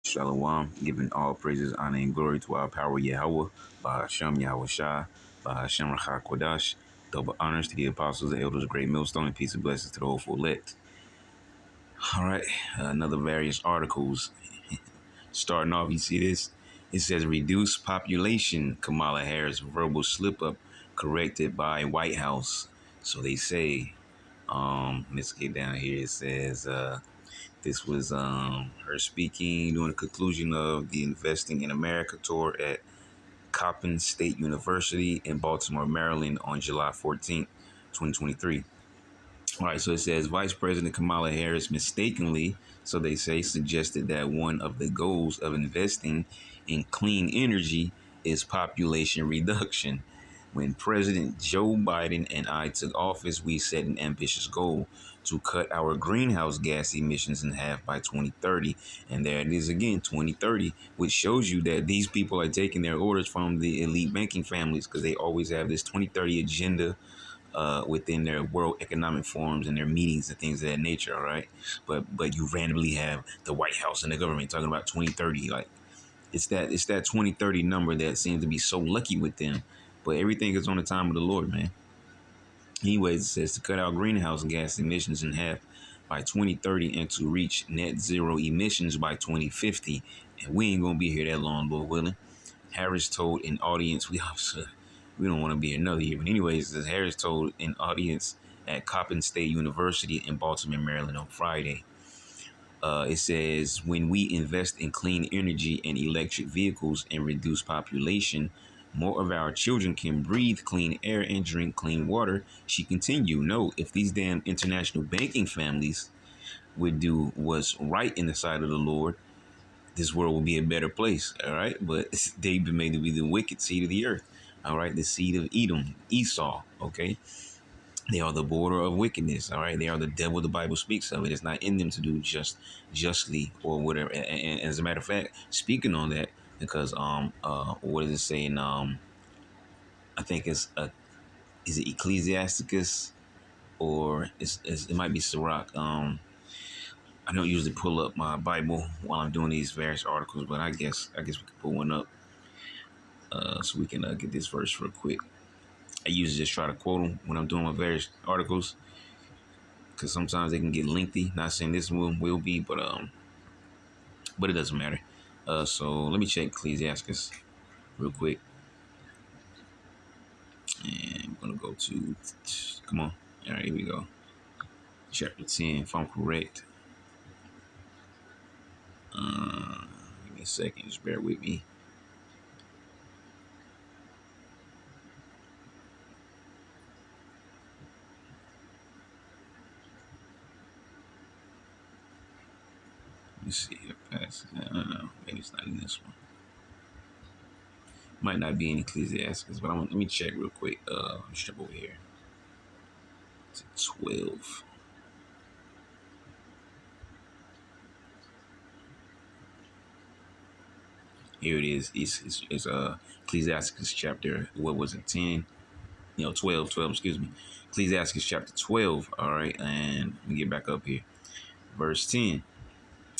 Shalom, giving all praises, honor, and glory to our power Yahweh, Bahashem Yahweh Shai, Bahashem Rachah Kodash. Double honors to the apostles, the elders, great millstone, and peace and blessings to the whole elect. All right, another various articles. Starting off, you see this? It says reduce population, Kamala Harris verbal slip up corrected by White House. So they say, let's get down here. It says, this was her speaking during the conclusion of the Investing in America tour at Coppin State University in Baltimore, Maryland on July 14th, 2023. All right, so it says Vice President Kamala Harris mistakenly, so they say, suggested that one of the goals of investing in clean energy is population reduction. When President Joe Biden and I took office, we set an ambitious goal to cut our greenhouse gas emissions in half by 2030. And there it is again, 2030, which shows you that these people are taking their orders from the elite banking families because they always have this 2030 agenda within their World Economic Forums and their meetings and things of that nature. All right. But you randomly have the White House and the government talking about 2030. Like it's that 2030 number that seems to be so lucky with them. But everything is on the time of the Lord, man. Anyways, it says to cut out greenhouse gas emissions in half by 2030 and to reach net zero emissions by 2050. And we ain't going to be here that long, Lord willing. Harris told an audience, we don't want to be another year. But anyways, as Harris told an audience at Coppin State University in Baltimore, Maryland on Friday. It says, when we invest in clean energy and electric vehicles and reduce population, more of our children can breathe clean air and drink clean water. She continued, no, if these damn international banking families would do what's right in the sight of the Lord, this world will be a better place. All right. But they've been made to be the wicked seed of the earth. All right. The seed of Edom, Esau. OK. They are the border of wickedness. All right. They are the devil the Bible speaks of. It is not in them to do justly or whatever. And as a matter of fact, speaking on that, because what does it say in I think it's is it Ecclesiasticus or it might be Sirach. I don't usually pull up my Bible while I'm doing these various articles, but I guess we could put one up so we can get this verse real quick. I usually just try to quote them when I'm doing my various articles because sometimes they can get lengthy. Not saying this one will be, but it doesn't matter. So let me check Ecclesiasticus real quick, and I'm gonna go to come on. All right, here we go. Chapter 10, if I'm correct. Give me a second, just bear with me. Let me see here. Pass. I don't know. Maybe it's not in this one. Might not be in Ecclesiastes, but let me check real quick. Let's jump over here to 12. Here it is. It's Ecclesiastes chapter, what was it, 10? 12, excuse me. Ecclesiastes chapter 12, all right? And let me get back up here. Verse 10,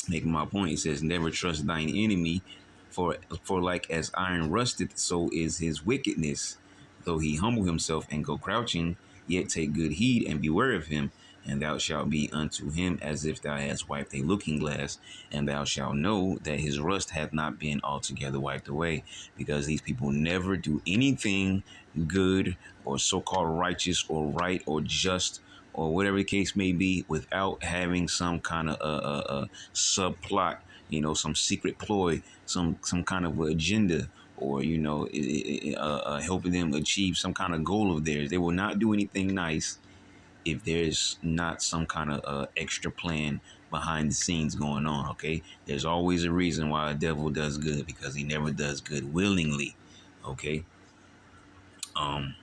making my point, it says, never trust thine enemy, for like as iron rusted, so is his wickedness. Though he humble himself and go crouching, yet take good heed and beware of him. And thou shalt be unto him as if thou hadst wiped a looking glass, and thou shalt know that his rust hath not been altogether wiped away. Because these people never do anything good or so-called righteous or right or just or whatever the case may be without having some kind of subplot, some secret ploy, some kind of agenda, or helping them achieve some kind of goal of theirs. They will not do anything nice if there's not some kind of extra plan behind the scenes going on. Okay, there's always a reason why a devil does good, because he never does good willingly. Okay. Let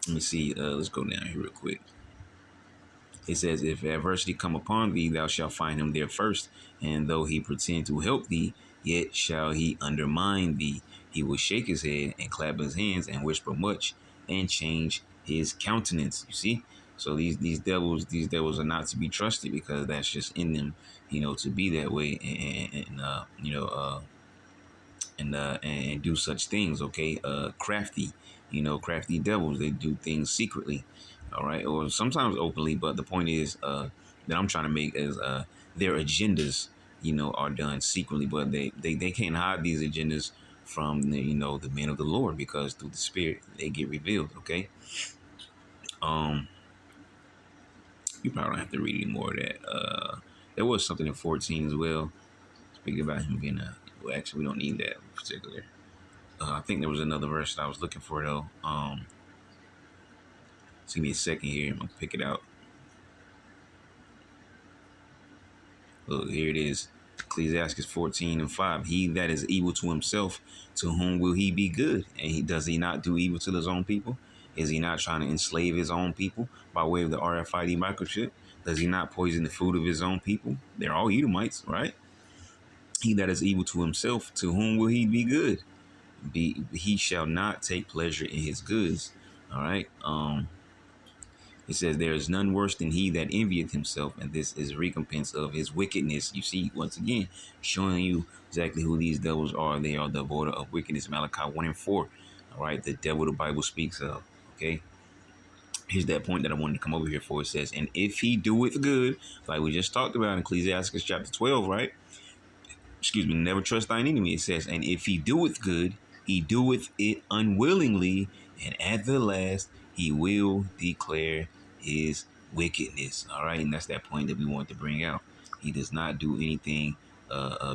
me see. Let's go down here real quick. It says, if adversity come upon thee, thou shalt find him there first. And though he pretend to help thee, yet shall he undermine thee. He will shake his head and clap his hands and whisper much and change his countenance. You see? So these devils are not to be trusted because that's just in them, to be that way and do such things. Okay, crafty, crafty devils. They do things secretly, all right, or sometimes openly. But the point is that I'm trying to make is their agendas, are done secretly, but they can't hide these agendas from the men of the Lord because through the Spirit they get revealed. Okay, um, you probably don't have to read any more of that. There was something in 14 as well. Speaking about him being well, actually, we don't need that in particular. I think there was another verse that I was looking for though. Just give me a second here. I'm gonna pick it out. Look, here it is. Ecclesiastes 14:5. He that is evil to himself, to whom will he be good? And does he not do evil to his own people? Is he not trying to enslave his own people by way of the RFID microchip? Does he not poison the food of his own people? They're all Edomites, right? He that is evil to himself, to whom will he be good? He shall not take pleasure in his goods. All right. It says, there is none worse than he that envieth himself, and this is recompense of his wickedness. You see, once again, showing you exactly who these devils are. They are the border of wickedness. Malachi 1:4. All right, the devil the Bible speaks of. Okay. Here's that point that I wanted to come over here for. It says, and if he doeth good, like we just talked about in Ecclesiastes chapter 12, right? Excuse me, never trust thine enemy. It says, and if he doeth good, he doeth it unwillingly, and at the last he will declare his wickedness. All right, and that's that point that we want to bring out. He does not do anything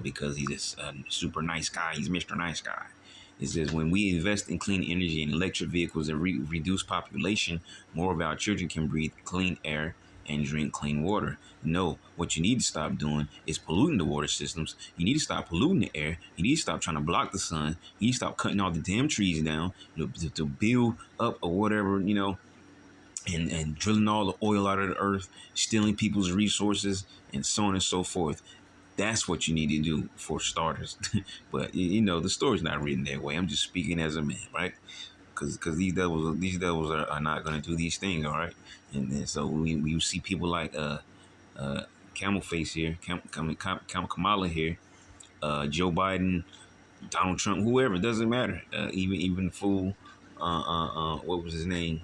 because he's a super nice guy. He's Mr. Nice Guy. It says, when we invest in clean energy and electric vehicles and reduce population, more of our children can breathe clean air and drink clean water. No, what you need to stop doing is polluting the water systems. You need to stop polluting the air. You need to stop trying to block the sun. You need to stop cutting all the damn trees down to build up or whatever, and drilling all the oil out of the earth, stealing people's resources, and so on and so forth. That's what you need to do for starters. But the story's not written that way. I'm just speaking as a man, right? Because these devils are not going to do these things, all right? And so we see people like Camel Face here, Kamala here, Joe Biden, Donald Trump, whoever, it doesn't matter. Even the fool, what was his name?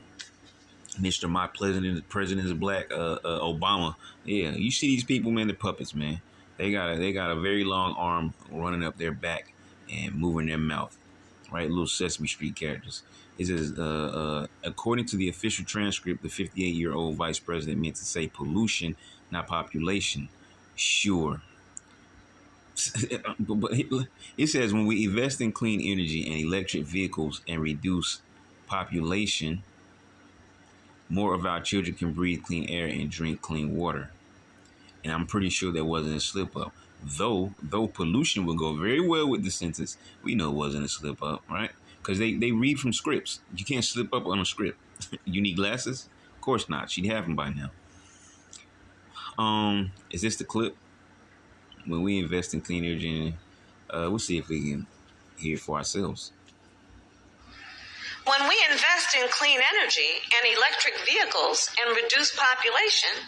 Mr. My President is Black, Obama. Yeah, you see these people, man, they're puppets, man. They got a very long arm running up their back and moving their mouth, right? Little Sesame Street characters. It says, according to the official transcript, the 58-year-old vice president meant to say pollution, not population. Sure. But it says, when we invest in clean energy and electric vehicles and reduce population, more of our children can breathe clean air and drink clean water. And I'm pretty sure there wasn't a slip up. Though pollution would go very well with the sentence, we know it wasn't a slip up, right? Because they read from scripts. You can't slip up on a script. You need glasses? Of course not. She'd have them by now. Is this the clip? When we invest in clean energy, we'll see if we can hear it for ourselves. When we invest in clean energy and electric vehicles and reduce population,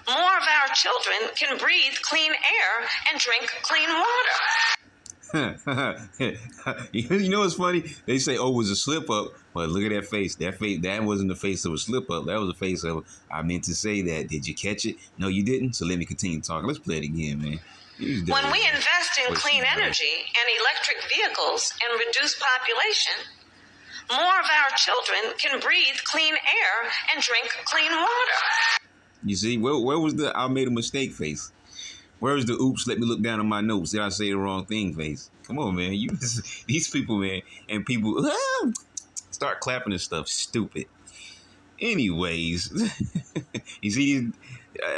more of our children can breathe clean air and drink clean water. You know what's funny? They say, "Oh, it was a slip up," but look at that face. That wasn't the face of a slip up. That was the face of, I meant to say that. Did you catch it? No, you didn't. So let me continue talking. Let's play it again, man. When we invest in clean energy and electric vehicles and reduce population, more of our children can breathe clean air and drink clean water. You see, where was the I made a mistake face? Where's the oops, let me look down at my notes, did I say the wrong thing face? Come on, man. These people, man, and people start clapping and stuff. Stupid. Anyways, you see,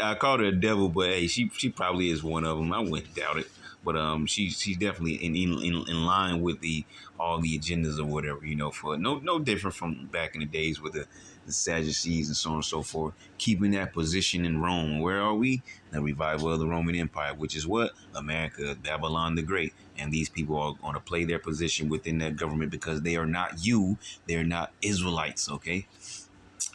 I called her a devil, but hey, she probably is one of them. I wouldn't doubt it. But she's definitely in line with all the agendas or whatever, for no different from back in the days with the Sadducees and so on and so forth, keeping that position in Rome. Where are we? The revival of the Roman Empire, which is what? America, Babylon the Great. And these people are going to play their position within that government because they are not you. They're not Israelites, okay?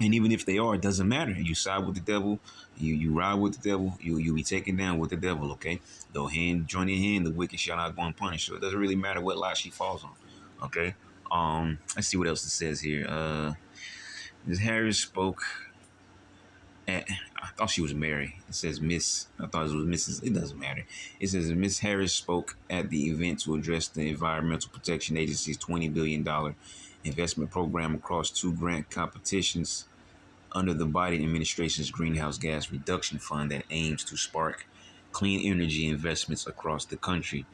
And even if they are, it doesn't matter. You side with the devil, you ride with the devil, you be taken down with the devil, okay? Though hand join in hand, the wicked shall not go unpunished. So it doesn't really matter what lie she falls on. Okay. Let's see what else it says here. Ms. Harris spoke at, I thought she was Mary. It says Miss. I thought it was Mrs. It doesn't matter. It says Miss Harris spoke at the event to address the Environmental Protection Agency's $20 billion investment program across 2 grant competitions under the Biden administration's greenhouse gas reduction fund that aims to spark clean energy investments across the country.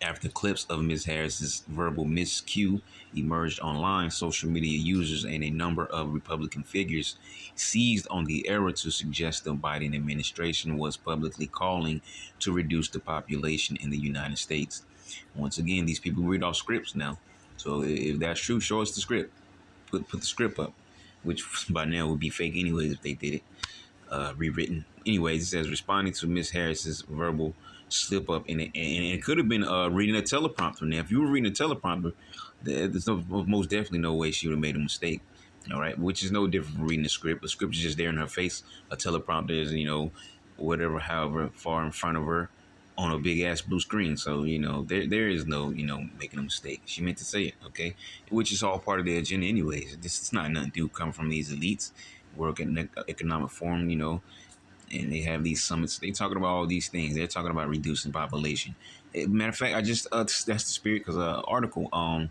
After clips of Ms. Harris's verbal miscue emerged online, social media users and a number of Republican figures seized on the error to suggest the Biden administration was publicly calling to reduce the population in the United States. Once again, these people read off scripts now. So if that's true, show us the script. Put the script up, which by now would be fake anyways if they did it. Rewritten. Anyways, it says responding to Miss Harris's verbal slip up, and it could have been reading a teleprompter. Now, if you were reading a teleprompter, there's most definitely no way she would have made a mistake. All right, which is no different from reading a script. A script is just there in her face. A teleprompter is, whatever, however far in front of her on a big ass blue screen. So, there is no, making a mistake. She meant to say it, okay? Which is all part of the agenda anyways. This is not nothing to come from these elites. Work at Economic Forum, and they have these summits. They talking about all these things. They're talking about reducing population. Matter of fact, I just that's the spirit because article. I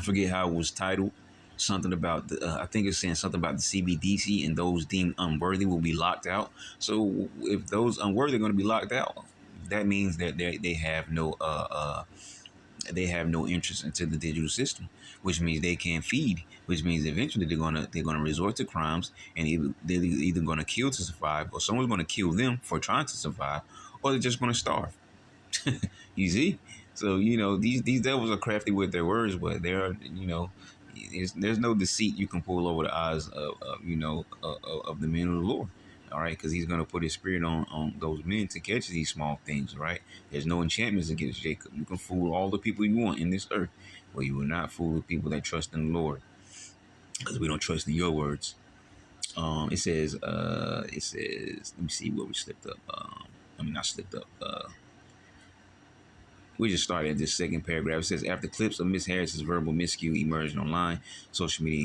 forget how it was titled. Something about I think it's saying something about the CBDC and those deemed unworthy will be locked out. So if those unworthy are going to be locked out, that means that they have no they have no interest into the digital system, which means they can't feed, which means eventually they're gonna resort to crimes, and they're either gonna kill to survive, or someone's gonna kill them for trying to survive, or they're just gonna starve. You see? So these devils are crafty with their words, but they are there's no deceit you can pull over the eyes of the men of the Lord. All right, because he's going to put his spirit on those men to catch these small things, right? There's no enchantments against Jacob. You can fool all the people you want in this earth, but you will not fool the people that trust in the Lord, because we don't trust in your words. It says, let me see where we slipped up. Not slipped up. We just started at this second paragraph. It says, after clips of Miss Harris's verbal miscue emerged online, social media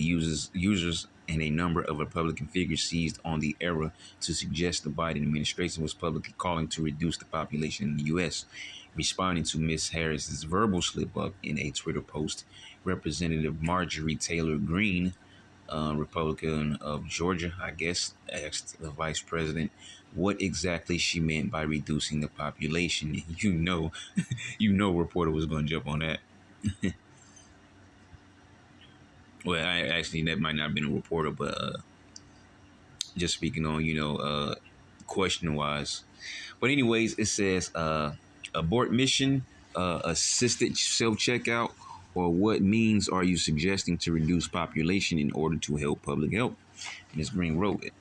users and a number of Republican figures seized on the error to suggest the Biden administration was publicly calling to reduce the population in the U.S. Responding to Miss Harris's verbal slip-up in a Twitter post, Representative Marjorie Taylor Greene, Republican of Georgia, I guess, asked the vice president what exactly she meant by reducing the population. Reporter was going to jump on that. Well, that might not have been a reporter, but just speaking on, question wise. But anyways, it says abort mission, assisted self-checkout, or what means are you suggesting to reduce population in order to help public health? Ms. Green wrote it.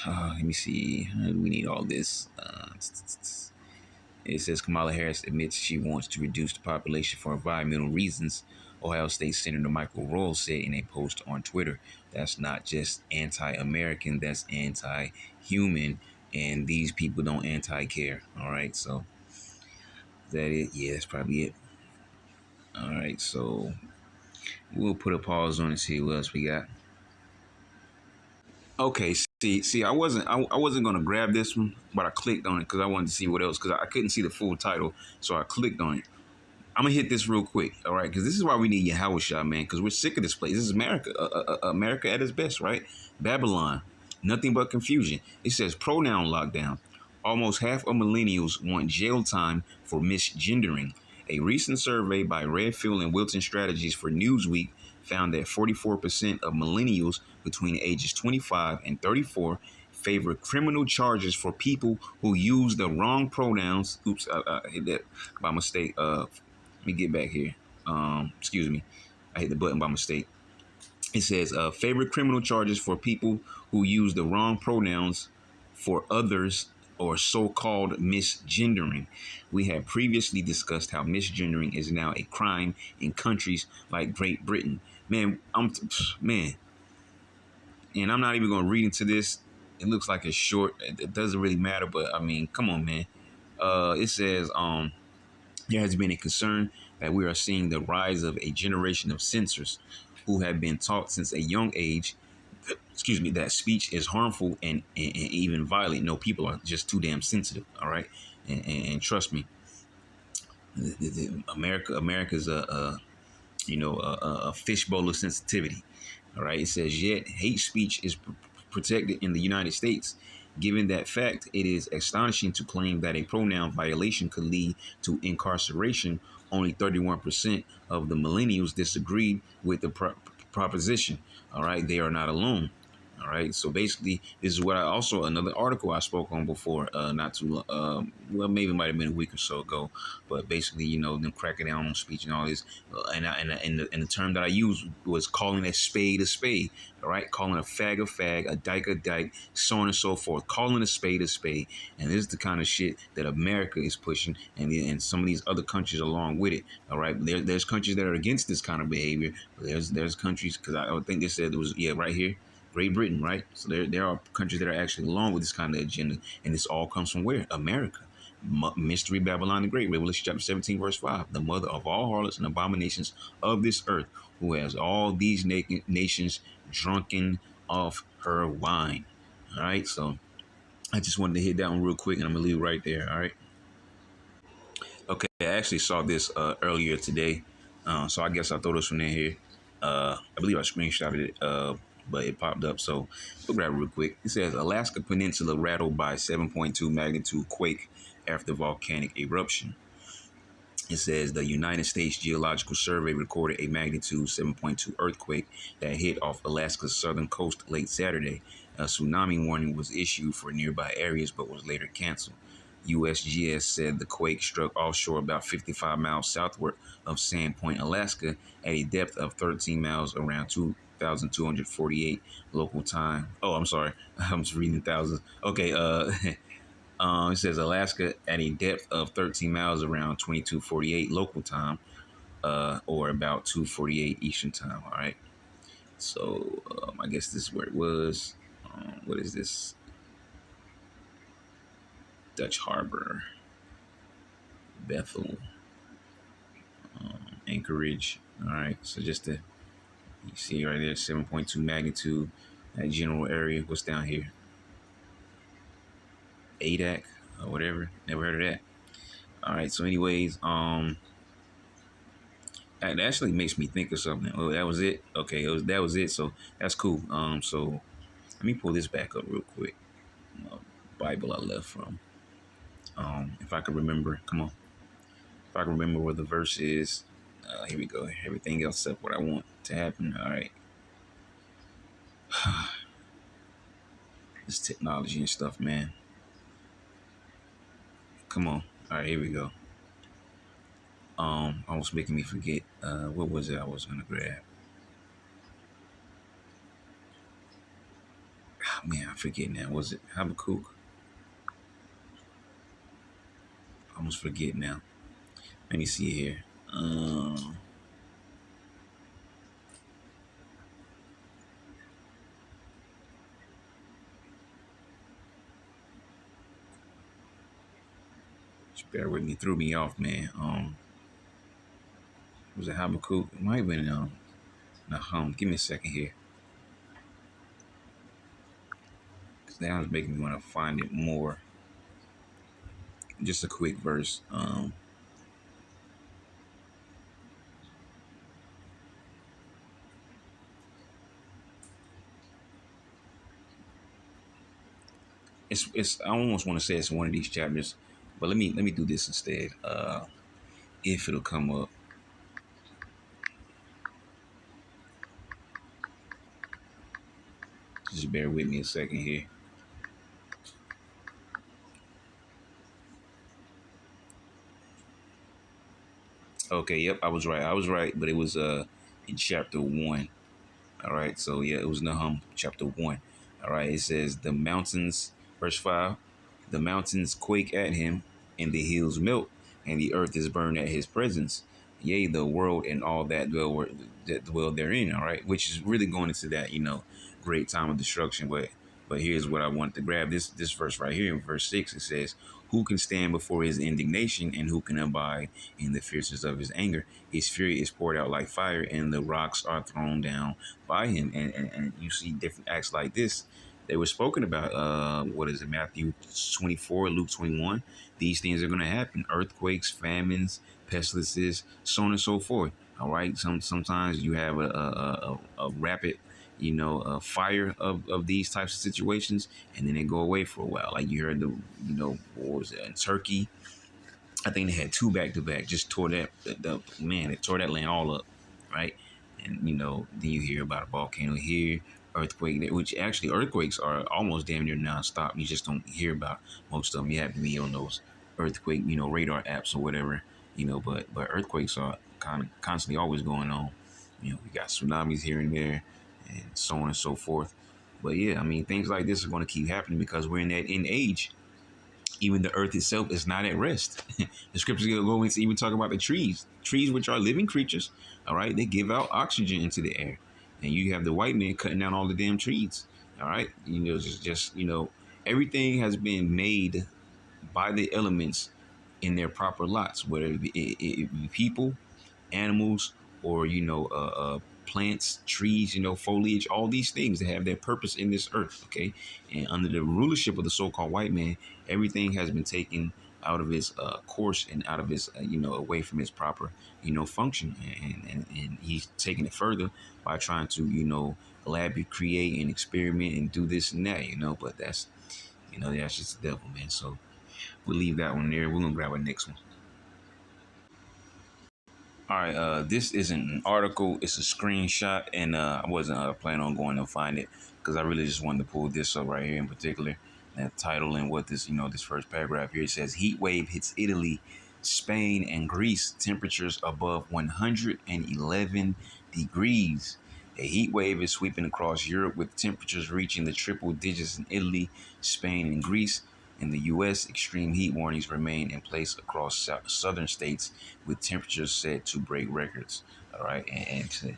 Let me see. We need all this. It says Kamala Harris admits she wants to reduce the population for environmental reasons. Ohio State Senator Michael Royal said in a post on Twitter, that's not just anti-American, that's anti-human, and these people don't anti-care. All right, so is that it? Yeah, that's probably it. All right, so we'll put a pause on and see what else we got. Okay, see, I wasn't gonna grab this one, but I clicked on it because I wanted to see what else, because I couldn't see the full title, so I clicked on it. I'm gonna hit this real quick, all right? Because this is why we need Yahweh Shah, man. Because we're sick of this place. This is America, America at its best, right? Babylon, nothing but confusion. It says pronoun lockdown. Almost half of millennials want jail time for misgendering. A recent survey by Redfield and Wilton Strategies for Newsweek found that 44% of millennials between ages 25 and 34 favor criminal charges for people who use the wrong pronouns. Oops, I hit that by mistake. Let me get back here. Excuse me. I hit the button by mistake. It says favorite criminal charges for people who use the wrong pronouns for others, or so-called misgendering. We have previously discussed how misgendering is now a crime in countries like Great Britain. man, man, and I'm not even going to read into this. It looks like it's short. It doesn't really matter, but I mean, come on, man. It says there has been a concern that we are seeing the rise of a generation of censors who have been taught since a young age, excuse me, that speech is harmful and even violent. No, people are just too damn sensitive. All right, and trust me, America's a fishbowl of sensitivity. All right. It says, yet hate speech is protected in the United States. Given that fact, it is astonishing to claim that a pronoun violation could lead to incarceration. Only 31% of the millennials disagreed with the proposition. All right. They are not alone. All right. So basically, this is what I also another article I spoke on before, not too well, maybe it might have been a week or so ago, but basically, them cracking down on speech and all this, and the term that I used was calling a spade a spade. All right, calling a fag, a dyke, so on and so forth. Calling a spade, and this is the kind of shit that America is pushing, and some of these other countries along with it. All right, there's countries that are against this kind of behavior. But there's countries because I think they said it was right here. Great Britain, right? So there are countries that are actually along with this kind of agenda, and this all comes from where? America. Mystery Babylon the Great, Revelation chapter 17, verse 5, the mother of all harlots and abominations of this earth, who has all these nations drunken of her wine. All right, so I just wanted to hit that one real quick, and I'm gonna leave it right there. All right. Okay, I actually saw this earlier today, so I guess I'll throw this one in here. I believe I screenshotted it, but it popped up, so we'll grab it real quick. It says Alaska Peninsula rattled by 7.2 magnitude quake after volcanic eruption. It says the United States Geological Survey recorded a magnitude 7.2 earthquake that hit off Alaska's southern coast late Saturday. A tsunami warning was issued for nearby areas but was later canceled. USGS said the quake struck offshore about 55 miles southward of Sand Point, Alaska, at a depth of 13 miles around 2,248 local time. Oh, I'm sorry. I'm just reading thousands. Okay, it says Alaska at a depth of 13 miles around 2248 local time, or about 248 Eastern time. All right. So I guess this is where it was. What is this? Dutch Harbor, Bethel, Anchorage. All right. So just to you see right there, 7.2 magnitude. That general area. What's down here? Adak or whatever. Never heard of that. All right. So, anyways, that actually makes me think of something. Oh, that was it. Okay, that was it. So that's cool. So let me pull this back up real quick. Bible I left from. If I can remember, come on. If I can remember where the verse is, here we go. Everything else except what I want to happen. All right. This technology and stuff, man. Come on. All right, here we go. Almost making me forget. What was it I was gonna grab? Oh, man, I forget now. Was it Habakkuk? Almost forget now. Let me see here. Just bear with me. Threw me off, man. Was it Habakkuk? It might have been Nahum. Give me a second here. Because that was making me want to find it more. Just a quick verse. It's I almost want to say it's one of these chapters, but let me do this instead. If it'll come up. Just bear with me a second here. Okay, yep, I was right, but it was in chapter 1. All right, so yeah, it was Nahum chapter 1. All right, it says the mountains, verse 5, the mountains quake at him, and the hills melt, and the earth is burned at his presence. yea, the world and all that dwell therein. All right, which is really going into that, great time of destruction. But here's what I want to grab this verse right here in verse 6. It says, "Who can stand before his indignation, and who can abide in the fierceness of his anger? His fury is poured out like fire, and the rocks are thrown down by him." And you see different acts like this. They were spoken about. What is it? Matthew 24, Luke 21. These things are going to happen: earthquakes, famines, pestilences, so on and so forth. All right. Sometimes you have a rapid, fire of these types of situations, and then they go away for a while. Like you heard what was it in Turkey? I think they had two back to back. Just tore it tore that land all up, right? And then you hear about a volcano here, earthquake there, which actually earthquakes are almost damn near nonstop. You just don't hear about most of them. You have to be on those earthquake, radar apps or whatever, But earthquakes are kind of constantly always going on. We got tsunamis here and there, and so on and so forth. But yeah, I mean, things like this are going to keep happening because we're in that end age. Even the earth itself is not at rest. The scriptures go into even talking about the trees, which are living creatures. All right, they give out oxygen into the air, and you have the white man cutting down all the damn trees. All right, just everything has been made by the elements in their proper lots, whether it be people, animals, or plants, trees, foliage, all these things that have their purpose in this earth. Okay, and under the rulership of the so-called white man, everything has been taken out of its course and out of its away from its proper function, and he's taking it further by trying to create and experiment and do this and that, but that's just the devil, man. So we'll leave that one there. We're gonna grab our next one. All right, this isn't an article; it's a screenshot, and I wasn't planning on going to find it because I really just wanted to pull this up right here in particular. That title and what this first paragraph here, it says: "Heat wave hits Italy, Spain, and Greece. Temperatures above 111 degrees. A heat wave is sweeping across Europe with temperatures reaching the triple digits in Italy, Spain, and Greece. In the U.S., extreme heat warnings remain in place across southern states, with temperatures set to break records." All right, and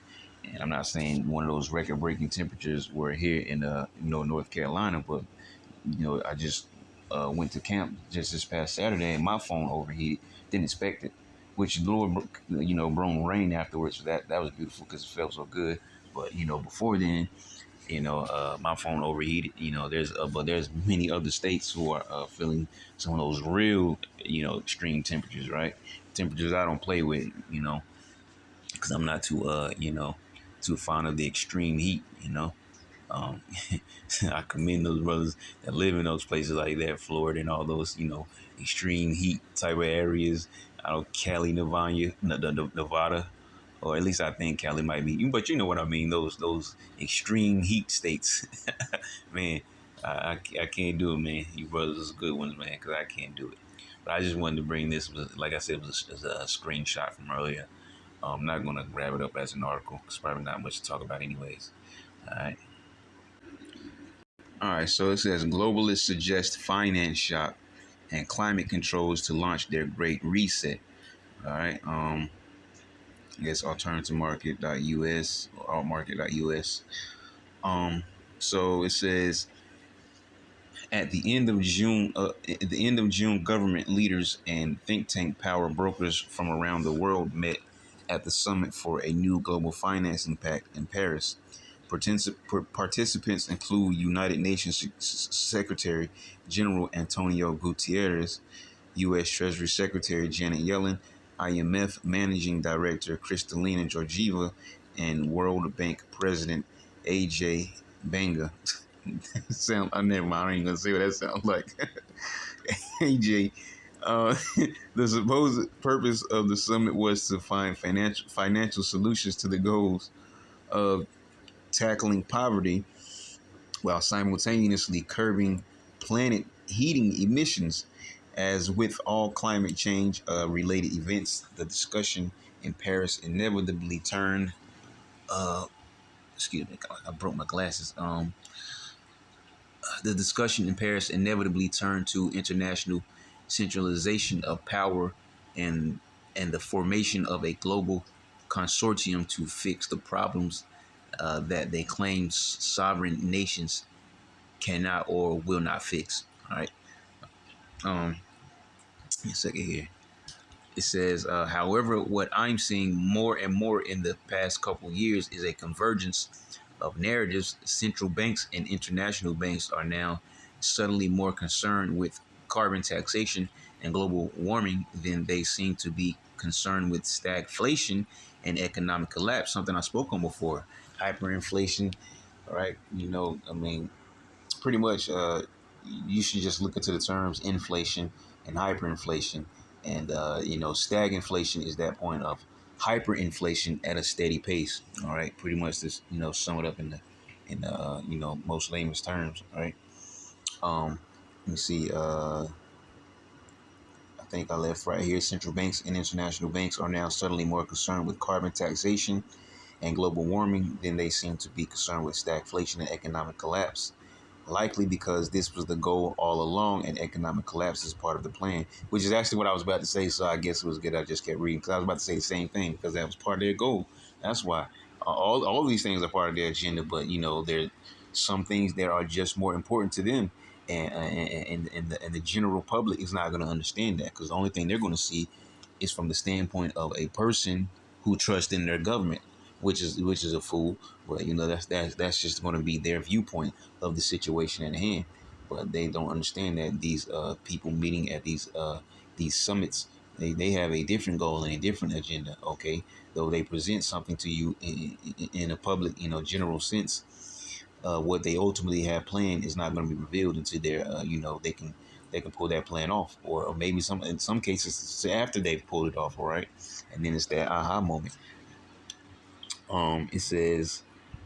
I'm not saying one of those record-breaking temperatures were here in North Carolina, but I just went to camp just this past Saturday, and my phone overheated. Didn't expect it, which the Lord brought rain afterwards. So that was beautiful because it felt so good. But before then, my phone overheated. There's many other states who are feeling some of those real, extreme temperatures, right? Temperatures I don't play with, because I'm not too fond of the extreme heat, Um, I commend those brothers that live in those places like that, Florida and all those, extreme heat type of areas. I don't Cali, Nevada, or at least I think Cali might be, but you know what I mean. Those extreme heat states, man. I can't do it, man. You brothers are good ones, man, because I can't do it. But I just wanted to bring this, like I said, it was a screenshot from earlier. I'm not gonna grab it up as an article. It's probably not much to talk about, anyways. All right. All right. So it says globalists suggest finance shock and climate controls to launch their great reset. All right. I guess alternativemarket.us or altmarket.us. So it says at the end of June, government leaders and think tank power brokers from around the world met at the summit for a new global financing pact in Paris. Participants include United Nations Secretary General Antonio Guterres, U.S. Treasury Secretary Janet Yellen, IMF Managing Director Kristalina Georgieva, and World Bank President Ajay Banga. Never mind. I ain't gonna say what that sounds like. AJ. The supposed purpose of the summit was to find financial solutions to the goals of tackling poverty while simultaneously curbing planet heating emissions. As with all climate change related events, the discussion in Paris inevitably turned. Excuse me, I broke my glasses. The discussion in Paris inevitably turned to international centralization of power and and the formation of a global consortium to fix the problems that they claim sovereign nations cannot or will not fix. All right. A second here. It says, however, what I'm seeing more and more in the past couple years is a convergence of narratives. Central banks and international banks are now suddenly more concerned with carbon taxation and global warming than they seem to be concerned with stagflation and economic collapse. Something I spoke on before. Hyperinflation. All right. I mean, pretty much you should just look into the terms inflation and hyperinflation. And, stagflation is that point of hyperinflation at a steady pace. All right. Pretty much this, sum it up in most layman's terms. All right. Let me see. I think I left right here. Central banks and international banks are now suddenly more concerned with carbon taxation and global warming than they seem to be concerned with stagflation and economic collapse. Likely because this was the goal all along and economic collapse is part of the plan, which is actually what I was about to say. So I guess it was good I just kept reading because I was about to say the same thing because that was part of their goal. That's why all of these things are part of their agenda. But, there some things that are just more important to them. And the general public is not going to understand that because the only thing they're going to see is from the standpoint of a person who trusts in their government, which is a fool. But that's just going to be their viewpoint of the situation at hand. But they don't understand that these people meeting at these summits, they have a different goal and a different agenda. Okay, though they present something to you in a public, general sense. What they ultimately have planned is not going to be revealed until they can pull that plan off, or maybe in some cases it's after they've pulled it off. All right, and then it's that aha moment. It says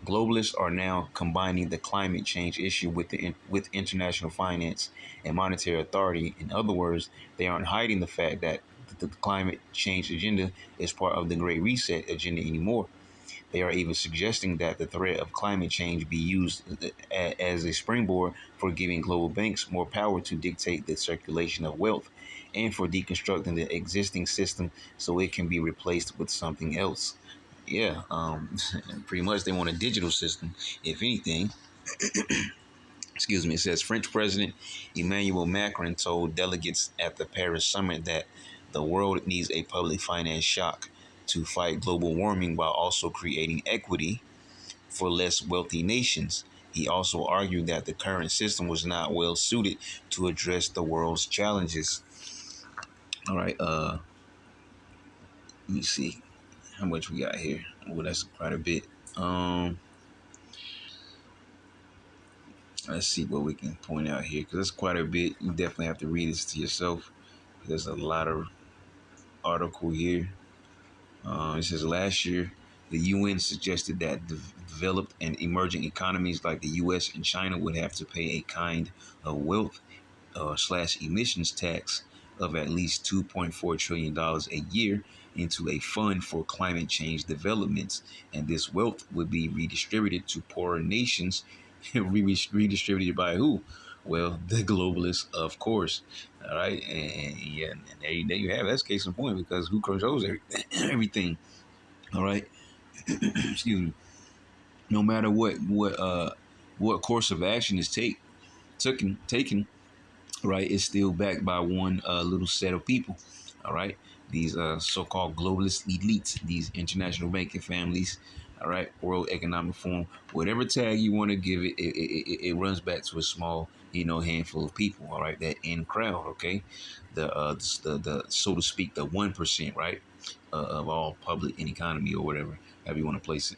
globalists are now combining the climate change issue with international finance and monetary authority. In other words, they aren't hiding the fact that the climate change agenda is part of the Great Reset agenda anymore. They are even suggesting that the threat of climate change be used as a springboard for giving global banks more power to dictate the circulation of wealth and for deconstructing the existing system so it can be replaced with something else. Yeah, pretty much they want a digital system, if anything. Excuse me. It says French President Emmanuel Macron told delegates at the Paris summit that the world needs a public finance shock to fight global warming while also creating equity for less wealthy nations. He also argued that the current system was not well suited to address the world's challenges. All right, let me see how much we got here. Oh, that's quite a bit. Let's see what we can point out here because that's quite a bit. You definitely have to read this to yourself. There's a lot of article here. It says last year, the UN suggested that developed and emerging economies like the U.S. and China would have to pay a kind of wealth / emissions tax of at least $2.4 trillion a year into a fund for climate change developments. And this wealth would be redistributed to poorer nations. Redistributed by who? Well, the globalists, of course. All right. And yeah, and there you have it. That's case in point because who controls everything? All right. Excuse me. No matter what course of action is taken, right, it's still backed by one little set of people. All right. These so-called globalist elites, these international banking families, all right, World Economic Forum, whatever tag you want to give it, it runs back to a small, handful of people. All right, that in crowd. Okay, the so to speak, the 1%, right, of all public and economy or whatever, however you want to place it.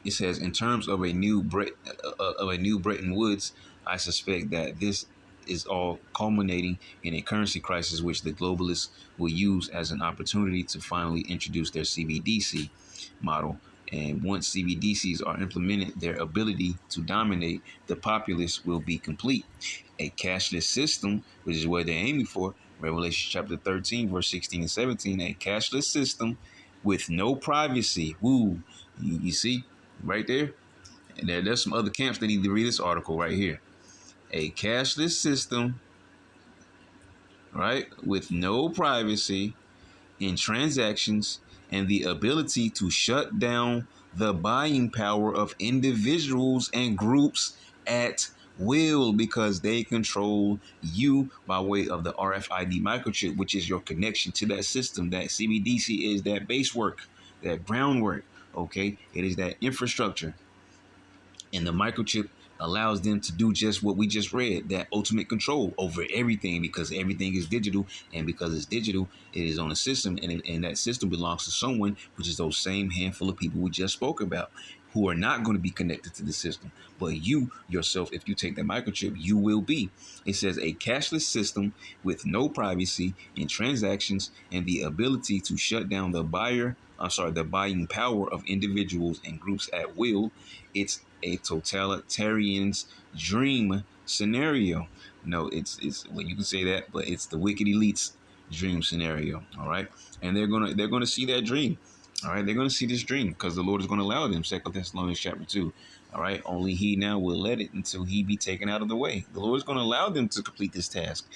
It says, in terms of a new Bretton Woods, I suspect that this is all culminating in a currency crisis, which the globalists will use as an opportunity to finally introduce their CBDC model. And once CBDCs are implemented, their ability to dominate the populace will be complete. A cashless system, which is what they're aiming for, Revelation chapter 13, verse 16 and 17, a cashless system with no privacy. Woo, you see? Right there. And there's some other camps that need to read this article right here. A cashless system, right? With no privacy in transactions and the ability to shut down the buying power of individuals and groups at will because they control you by way of the RFID microchip, which is your connection to that system. That CBDC is that base work, that groundwork. Okay, it is that infrastructure, and the microchip allows them to do just what we just read, that ultimate control over everything, because everything is digital. And because it's digital, it is on a system, and that system belongs to someone, which is those same handful of people we just spoke about, who are not going to be connected to the system. But you yourself, if you take that microchip, you will be. It says a cashless system with no privacy in transactions and the ability to shut down the buying power of individuals and groups at will. It's a totalitarian's dream scenario. No, it's well, you can say that, but it's the wicked elite's dream scenario. All right, and they're gonna see that dream. All right, they're gonna see this dream because the Lord is gonna allow them. 2 Thessalonians chapter 2. All right, only He now will let it until He be taken out of the way. The Lord is gonna allow them to complete this task.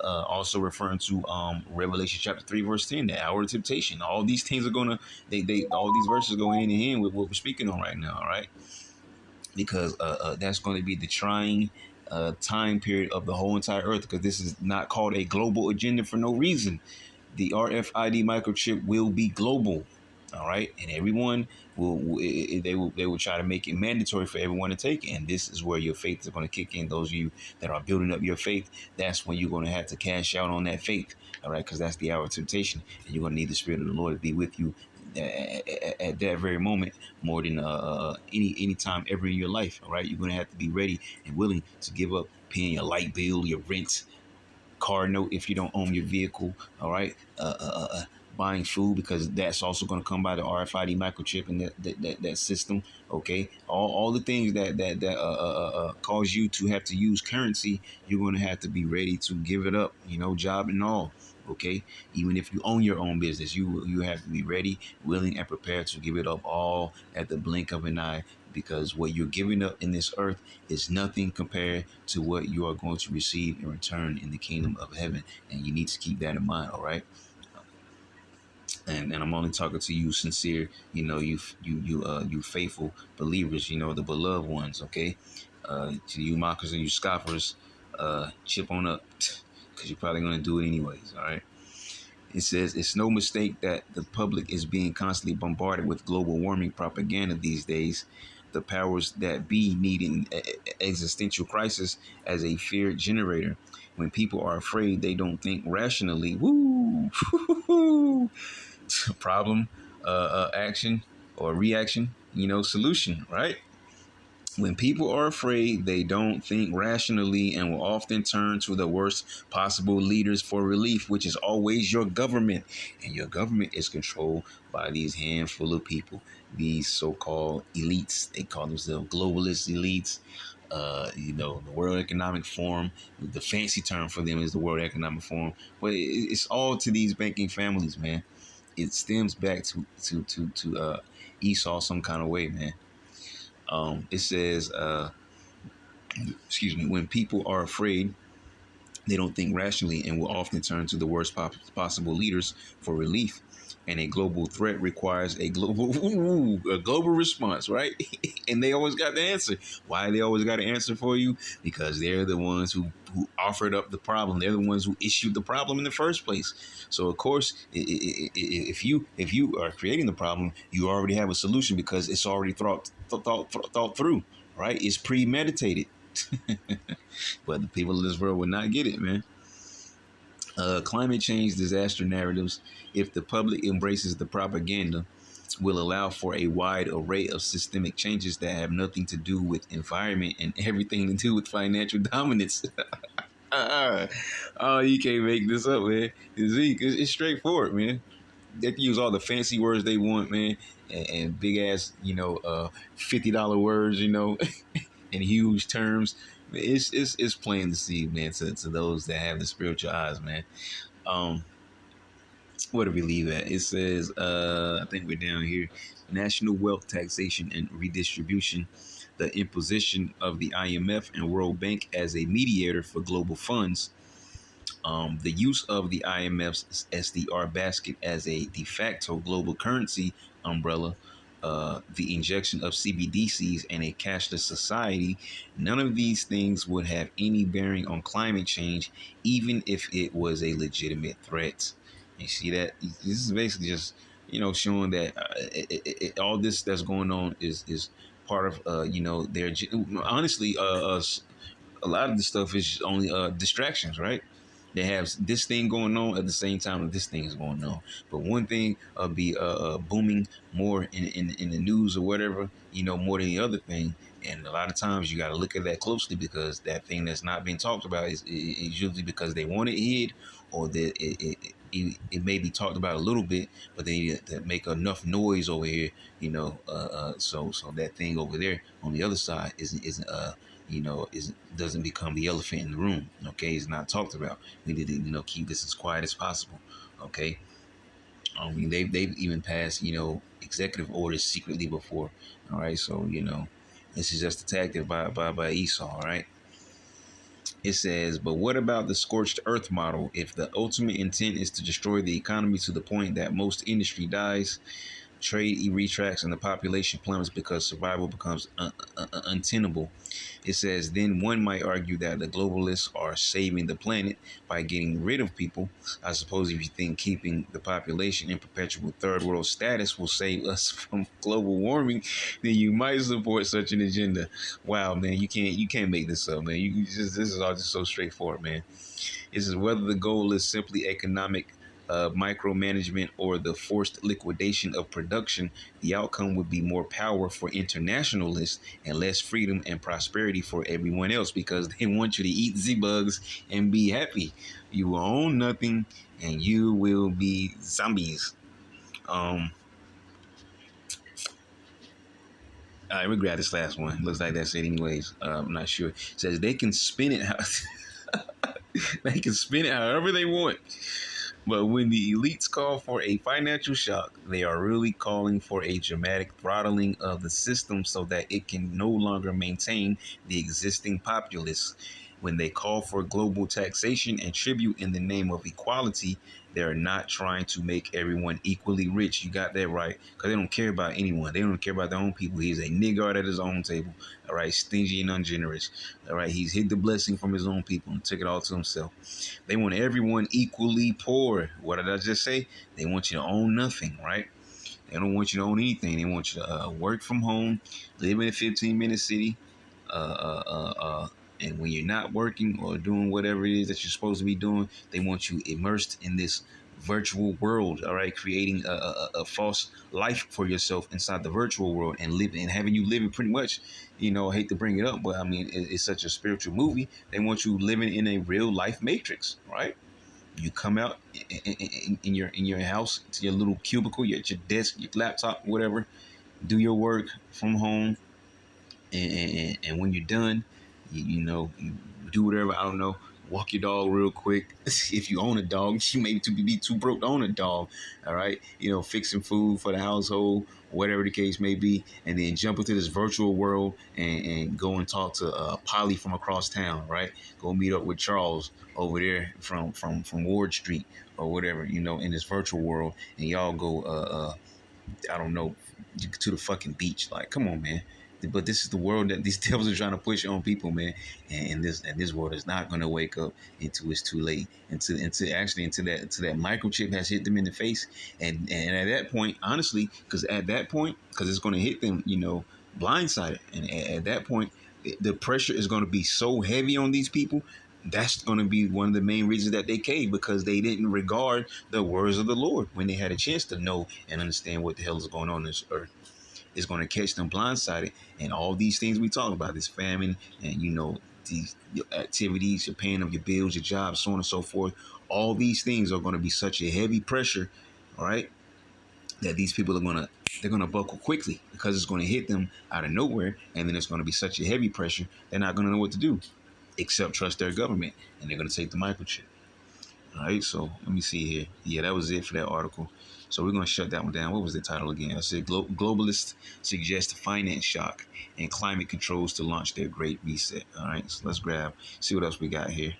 Also referring to Revelation chapter 3 verse 10, the hour of temptation. All these things are gonna they all these verses go hand in hand with what we're speaking on right now. All right, because that's going to be the trying time period of the whole entire earth, because this is not called a global agenda for no reason. The RFID microchip will be global. All right, and everyone they will try to make it mandatory for everyone to take it. And this is where your faith is going to kick in. Those of you that are building up your faith, that's when you're going to have to cash out on that faith. All right, because that's the hour of temptation, and you're going to need the Spirit of the Lord to be with you at that very moment, more than any time ever in your life. All right, you're going to have to be ready and willing to give up paying your light bill, your rent, car note if you don't own your vehicle. All right, buying food, because that's also going to come by the RFID microchip and that system. Okay, all the things that cause you to have to use currency, you're going to have to be ready to give it up. Job and all. Okay, even if you own your own business, you have to be ready, willing, and prepared to give it up all at the blink of an eye, because what you're giving up in this earth is nothing compared to what you are going to receive in return in the kingdom of heaven. And you need to keep that in mind. All right. And I'm only talking to you sincere, you faithful believers, the beloved ones. Okay. To you mockers and you scoffers, chip on up, because you're probably going to do it anyways. All right. It says it's no mistake that the public is being constantly bombarded with global warming propaganda these days. The powers that be need an existential crisis as a fear generator. When people are afraid, they don't think rationally. Woo! Problem, action, or reaction, solution, right? When people are afraid, they don't think rationally and will often turn to the worst possible leaders for relief, which is always your government. And your government is controlled by these handful of people, these so-called elites. They call themselves globalist elites. The World Economic Forum, the fancy term for them is the World Economic Forum. But it's all to these banking families, man. It stems back to Esau some kind of way, man. It says, when people are afraid, they don't think rationally and will often turn to the worst possible leaders for relief. And a global threat requires a global response, right? And they always got the answer. Why they always got an answer for you? Because they're the ones who offered up the problem. They're the ones who issued the problem in the first place. So of course, if you are creating the problem, you already have a solution, because it's already thought through, right? It's premeditated. But the people of this world would not get it, man. Climate change disaster narratives, if the public embraces the propaganda, will allow for a wide array of systemic changes that have nothing to do with environment and everything to do with financial dominance. Oh, you can't make this up, man. It's straightforward, man. They can use all the fancy words they want, man, and big ass, $50 words, and huge terms. It's plain to see, man, to those that have the spiritual eyes, man. Where do we leave at? It says, I think we're down here. National wealth taxation and redistribution, the imposition of the IMF and World Bank as a mediator for global funds. The use of the IMF's SDR basket as a de facto global currency umbrella, the injection of CBDCs and a cashless society, none of these things would have any bearing on climate change, even if it was a legitimate threat. You see that? This is basically just, showing that all this that's going on is part of, their, honestly, a lot of this stuff is only distractions, right? They have this thing going on at the same time that this thing is going on. But one thing be booming more in the news or whatever, more than the other thing. And a lot of times you got to look at that closely, because that thing that's not being talked about is usually because they want it hid, or that it may be talked about a little bit, but they need to make enough noise over here, so that thing over there on the other side isn't is doesn't become the elephant in the room. Okay, it's not talked about. We need to keep this as quiet as possible. Okay, I mean they've even passed executive orders secretly before. All right, so this is just a tactic by Esau. All right. It says, but what about the scorched earth model? If the ultimate intent is to destroy the economy to the point that most industry dies, trade retracts, and the population plummets because survival becomes untenable. It says, then one might argue that the globalists are saving the planet by getting rid of people. I suppose if you think keeping the population in perpetual third world status will save us from global warming, then you might support such an agenda. Wow, man, you can't make this up, man. This is all just so straightforward, man. It says whether the goal is simply economic micromanagement or the forced liquidation of production, the outcome would be more power for internationalists and less freedom and prosperity for everyone else, because they want you to eat the bugs and be happy. You will own nothing and you will be zombies. All right, we grab this last one. Looks like that's it anyways. I'm not sure. It says they can spin it they can spin it however they want. But when the elites call for a financial shock, they are really calling for a dramatic throttling of the system so that it can no longer maintain the existing populace. When they call for global taxation and tribute in the name of equality, they're not trying to make everyone equally rich. You got that right, because they don't care about anyone. They don't care about their own people. He's a nigger at his own table. All right, stingy and ungenerous. All right, he's hid the blessing from his own people and took it all to himself. They want everyone equally poor. What did I just say? They want you to own nothing, right? They don't want you to own anything. They want you to work from home, live in a 15-minute city, and when you're not working or doing whatever it is that you're supposed to be doing, they want you immersed in this virtual world, all right, creating a false life for yourself inside the virtual world and living and having you living pretty much, I hate to bring it up, but I mean, it's such a spiritual movie. They want you living in a real life matrix, right? You come out in your house to your little cubicle, your desk, your laptop, whatever, do your work from home, and when you're done, you do whatever. I don't know. Walk your dog real quick. If you own a dog, you may be too broke to own a dog. All right, fixing food for the household, whatever the case may be, and then jump into this virtual world and go and talk to Polly from across town. Right, go meet up with Charles over there from Ward Street or whatever. In this virtual world, and y'all go I don't know, to the fucking beach. Like, come on, man. But this is the world that these devils are trying to push on people, man. And this world is not going to wake up until it's too late. Until that microchip has hit them in the face. And at that point, honestly, because it's going to hit them, blindsided. And at that point, the pressure is going to be so heavy on these people. That's going to be one of the main reasons that they caved, because they didn't regard the words of the Lord when they had a chance to know and understand what the hell is going on this earth. It's going to catch them blindsided, and all these things we talk about, this famine and these your activities, your paying of your bills, your job, so on and so forth. All these things are going to be such a heavy pressure, all right, that these people they're gonna buckle quickly, because it's going to hit them out of nowhere, and then it's going to be such a heavy pressure they're not going to know what to do except trust their government, and they're going to take the microchip. All right, so let me see here. Yeah, that was it for that article. So we're going to shut that one down. What was the title again? I said globalists suggest finance shock and climate controls to launch their great reset. All right, so let's see what else we got here.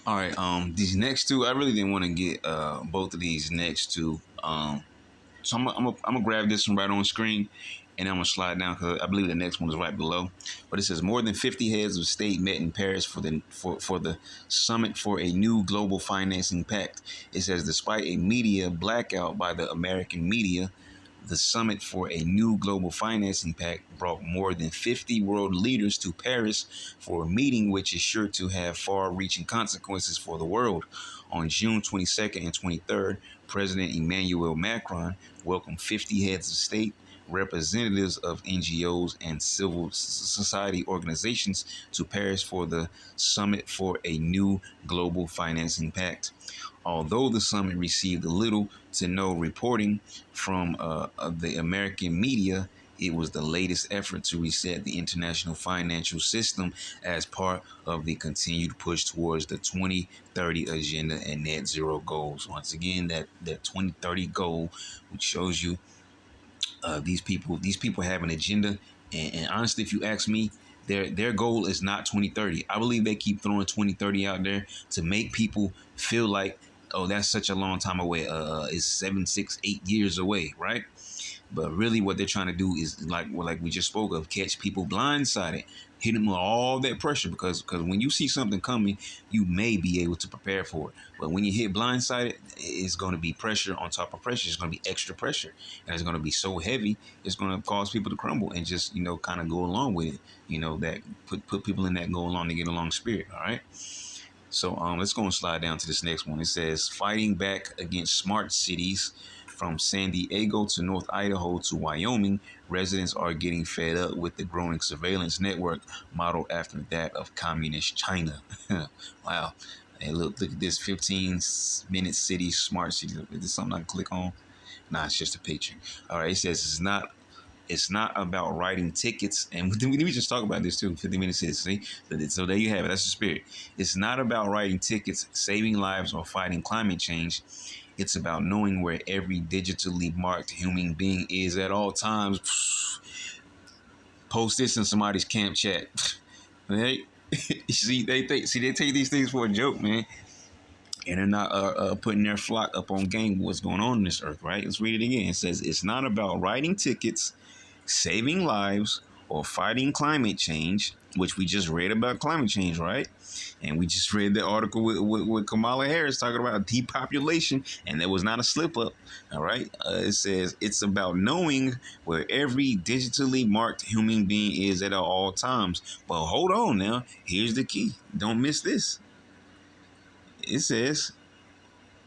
All right. These next two, I really didn't want to get both of these next two. So I'm gonna grab this one right on screen, and I'm gonna slide down because I believe the next one is right below. But it says more than 50 heads of state met in Paris for the summit for a new global financing pact. It says despite a media blackout by the American media, the summit for a new global financing pact brought more than 50 world leaders to Paris for a meeting which is sure to have far-reaching consequences for the world. On June 22nd and 23rd, President Emmanuel Macron welcomed 50 heads of state, representatives of NGOs and civil society organizations to Paris for the summit for a new global financing pact. Although the summit received little to no reporting from the American media, it was the latest effort to reset the international financial system as part of the continued push towards the 2030 agenda and net zero goals. Once again, that 2030 goal, which shows you these people have an agenda, and honestly, if you ask me, their goal is not 2030. I believe they keep throwing 2030 out there to make people feel like, oh, that's such a long time away. It's 7, 6, 8 years away, right? But really, what they're trying to do is like we just spoke of, catch people blindsided, hit them with all that pressure because when you see something coming, you may be able to prepare for it. But when you hit blindsided, it's going to be pressure on top of pressure. It's going to be extra pressure, and it's going to be so heavy, it's going to cause people to crumble and just kind of go along with it. That put people in that go along to get along spirit. All right. So let's go and slide down to this next one. It says fighting back against smart cities. From San Diego to North Idaho to Wyoming, residents are getting fed up with the growing surveillance network modeled after that of communist China. Wow. Hey, look at this 15-minute city, smart city. Is this something I can click on? Nah, it's just a picture. All right, it says it's not about writing tickets, and we just talk about this too. 50 minutes, see? So there you have it. That's the spirit. It's not about writing tickets, saving lives, or fighting climate change. It's about knowing where every digitally marked human being is at all times. Post this in somebody's camp chat. Right? They take these things for a joke, man. And they're not putting their flock up on game what's going on this earth, right? Let's read it again. It says, it's not about writing tickets, saving lives, or fighting climate change, which we just read about climate change, right? And we just read the article with Kamala Harris talking about depopulation, and there was not a slip up, all right? It says it's about knowing where every digitally marked human being is at all times. But hold on now. Here's the key. Don't miss this. It says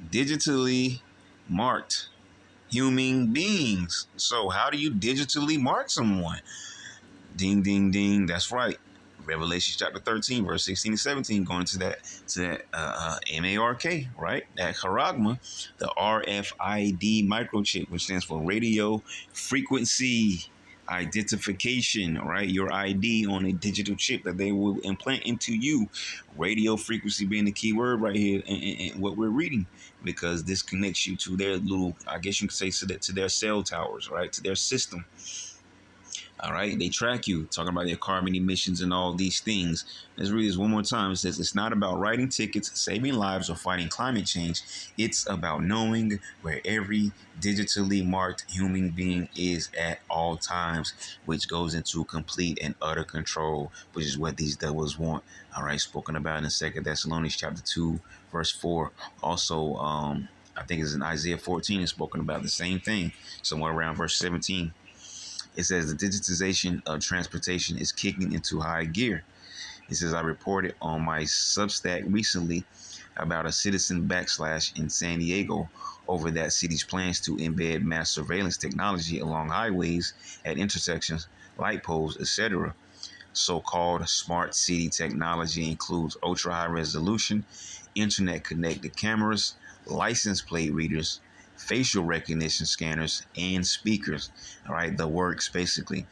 digitally marked human beings. So how do you digitally mark someone? Ding, ding, ding. That's right. Revelation chapter 13, verse 16 and 17, going to that MARK, right? That charagma, the RFID microchip, which stands for radio frequency identification, right? Your ID on a digital chip that they will implant into you. Radio frequency being the key word right here, and what we're reading, because this connects you to their little, I guess you could say, to their cell towers, right? To their system. All right, they track you, talking about their carbon emissions and all these things. Let's read this one more time. It says, it's not about writing tickets, saving lives, or fighting climate change. It's about knowing where every digitally marked human being is at all times, which goes into complete and utter control, which is what these devils want. All right, spoken about in 2 Thessalonians chapter 2, verse 4. Also, I think it's in Isaiah 14, it's spoken about the same thing, somewhere around verse 17. It says the digitization of transportation is kicking into high gear. It says, I reported on my Substack recently about a citizen backslash in San Diego over that city's plans to embed mass surveillance technology along highways, at intersections, light poles, etc. So-called smart city technology includes ultra-high resolution, internet-connected cameras, license plate readers, facial recognition scanners, and speakers. All right, the works basically.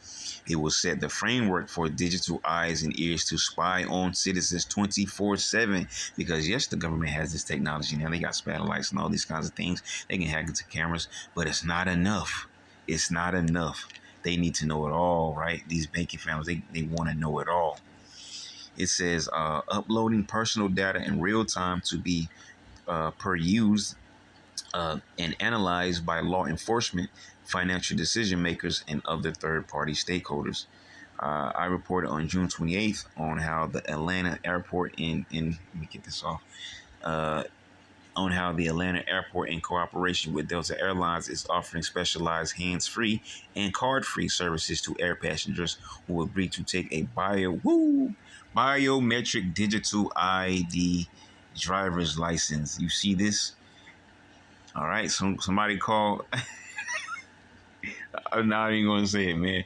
It will set the framework for digital eyes and ears to spy on citizens 24/7. Because yes, the government has this technology now. They got satellites and all these kinds of things. They can hack into cameras, but it's not enough. It's not enough. They need to know it all, right? These banking families, they want to know it all. It says uploading personal data in real time to be perused and analyzed by law enforcement, financial decision makers, and other third-party stakeholders. I reported on June 28th on how the Atlanta airport let me get this off. On how the Atlanta airport, in cooperation with Delta Airlines, is offering specialized hands-free and card-free services to air passengers who agree to take a biometric digital ID driver's license. You see this? All right, somebody call. I'm not even going to say it, man.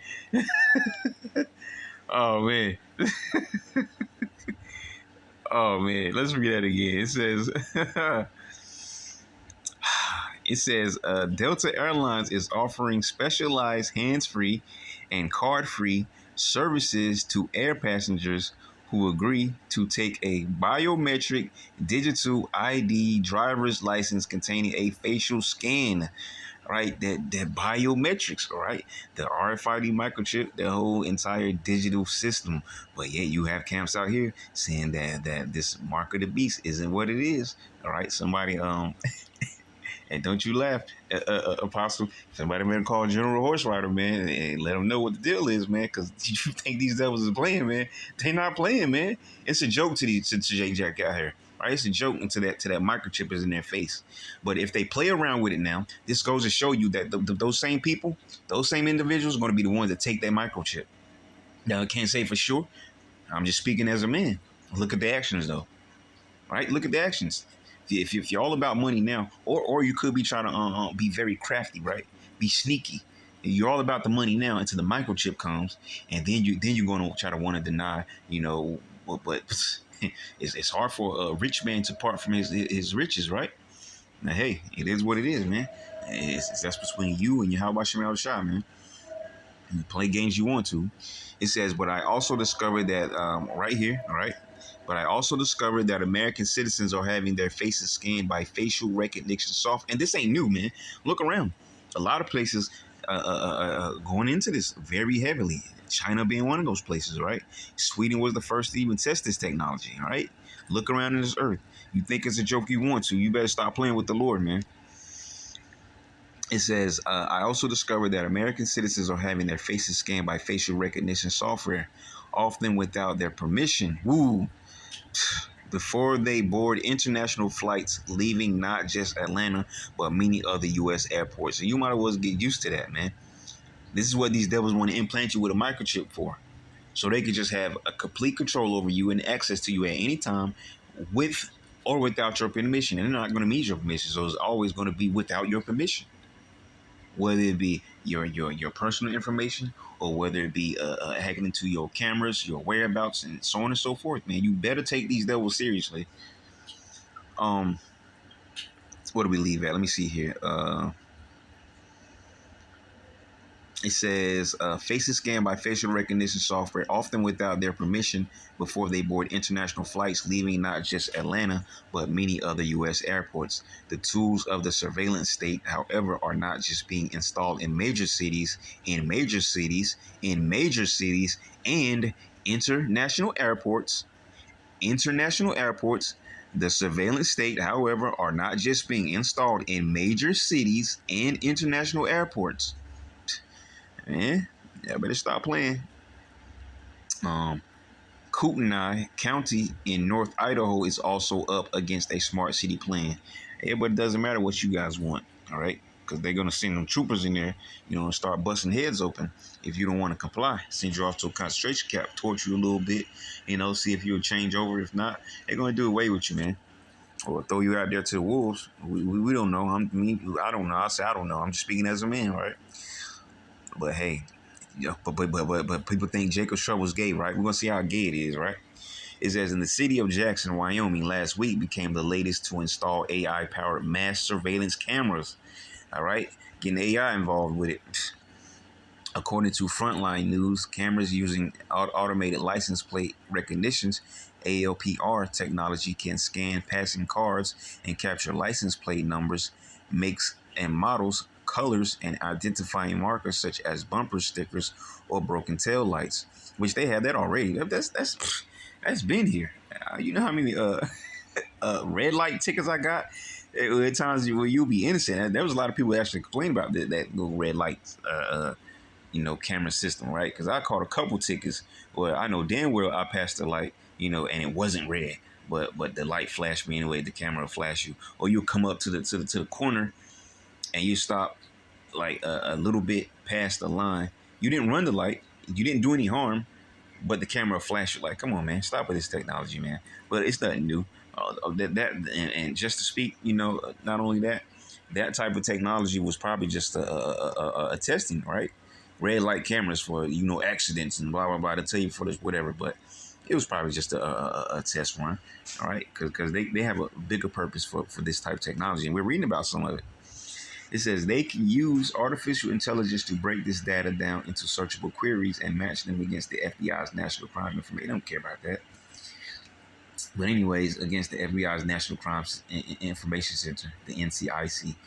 Oh, man. Oh, man. Let's read that again. It says... It says Delta Airlines is offering specialized hands-free and card-free services to air passengers who agree to take a biometric digital ID driver's license containing a facial scan. Right, that biometrics, all right, the RFID microchip, the whole entire digital system. But yet you have camps out here saying that this mark of the beast isn't what it is. All right, somebody and don't you laugh, Apostle. Somebody better call General Horse Rider, man, and let them know what the deal is, man. Because you think these devils is playing, man? They not playing, man. It's a joke to J Jack out here. Right? It's a joke to that microchip is in their face. But if they play around with it now, this goes to show you that those same people, those same individuals, are going to be the ones that take that microchip. Now I can't say for sure. I'm just speaking as a man. Look at the actions, though. Right? Look at the actions. If you're all about money now, or you could be trying to be very crafty, right? Be sneaky. You're all about the money now until the microchip comes, and then you're going to try to want to deny, but it's hard for a rich man to part from his riches, right? Now, hey, it is what it is, man. That's between you and your Yahweh Shem Shah, man. You play games you want to. It says, but I also discovered that right here, all right. But I also discovered that American citizens are having their faces scanned by facial recognition software. And this ain't new, man. Look around. A lot of places going into this very heavily. China being one of those places, right? Sweden was the first to even test this technology, all right? Look around in this earth. You think it's a joke you want to. You better stop playing with the Lord, man. It says, I also discovered that American citizens are having their faces scanned by facial recognition software, often without their permission. Woo! Before they board international flights leaving not just Atlanta, but many other U.S. airports. So you might as well get used to that, man. This is what these devils want to implant you with a microchip for. So they could just have a complete control over you and access to you at any time with or without your permission. And they're not going to need your permission. So it's always going to be without your permission. Whether it be your personal information or whether it be hacking into your cameras, your whereabouts, and so on and so forth, man. You better take these devils seriously. What do we leave at? Let me see here. It says faces scanned by facial recognition software, often without their permission, before they board international flights leaving not just Atlanta, but many other U.S. airports. The tools of the surveillance state, however, are not just being installed in major cities, and international airports. The surveillance state, however, are not just being installed in major cities and international airports. Man, yeah, better stop playing. Kootenai County in North Idaho is also up against a smart city plan. Yeah, but it doesn't matter what you guys want, all right? Because they're going to send them troopers in there, and start busting heads open if you don't want to comply. Send you off to a concentration camp, torture you a little bit, see if you'll change over. If not, they're going to do away with you, man. Or throw you out there to the wolves. We don't know. I don't know. I say I don't know. I'm just speaking as a man, right? But hey, but people think Jacob's trouble is gay, right? We're gonna see how gay it is, right? It says in the city of Jackson, Wyoming, last week became the latest to install AI-powered mass surveillance cameras. All right, getting AI involved with it. According to Frontline News, cameras using automated license plate recognitions, ALPR technology, can scan passing cars and capture license plate numbers, makes and models, colors, and identifying markers such as bumper stickers or broken tail lights, which they have that already. That's been here. You know how many red light tickets I got? At times where you'll be innocent. There was a lot of people actually complaining about that little red light, camera system, right? Because I caught a couple tickets where I know damn well I passed the light, and it wasn't red, but the light flashed me anyway. The camera will flash you, or you'll come up to the corner and you stop like a little bit past the line. You didn't run the light. You didn't do any harm, but the camera flash you. Like, come on, man, stop with this technology, man. But it's nothing new. And just to speak, not only that type of technology was probably just a testing, right? Red light cameras for accidents and blah blah blah to tell you for this whatever, but it was probably just a test run, all right? Because they have a bigger purpose for this type of technology, and we're reading about some of it. It says they can use artificial intelligence to break this data down into searchable queries and match them against the FBI's National Crime Information. They don't care about that. But anyways, against the FBI's National Crime Information Center, the NCIC,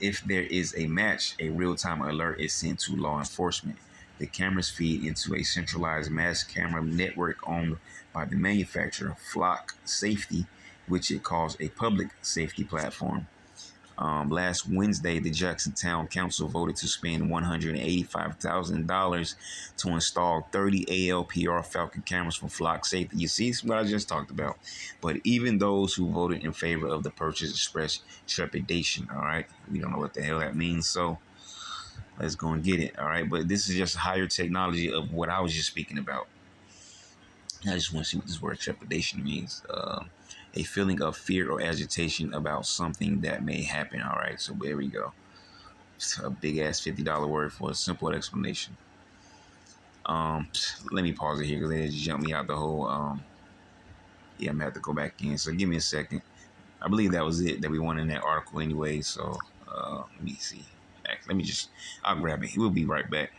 if there is a match, a real-time alert is sent to law enforcement. The cameras feed into a centralized mass camera network owned by the manufacturer Flock Safety, which it calls a public safety platform. Last Wednesday, the Jackson Town Council voted to spend $185,000 to install 30 ALPR Falcon cameras for Flock Safety. You see, it's what I just talked about. But even those who voted in favor of the purchase expressed trepidation. All right, we don't know what the hell that means, so let's go and get it. All right, but this is just higher technology of what I was just speaking about. I just want to see what this word trepidation means. A feeling of fear or agitation about something that may happen. All right, so there we go. It's a big ass $50 word for a simple explanation. Let me pause it here because they just jumped me out the whole. I'm gonna have to go back in. So give me a second. I believe that was it that we wanted in that article anyway. So let me see. I'll grab it. We'll be right back.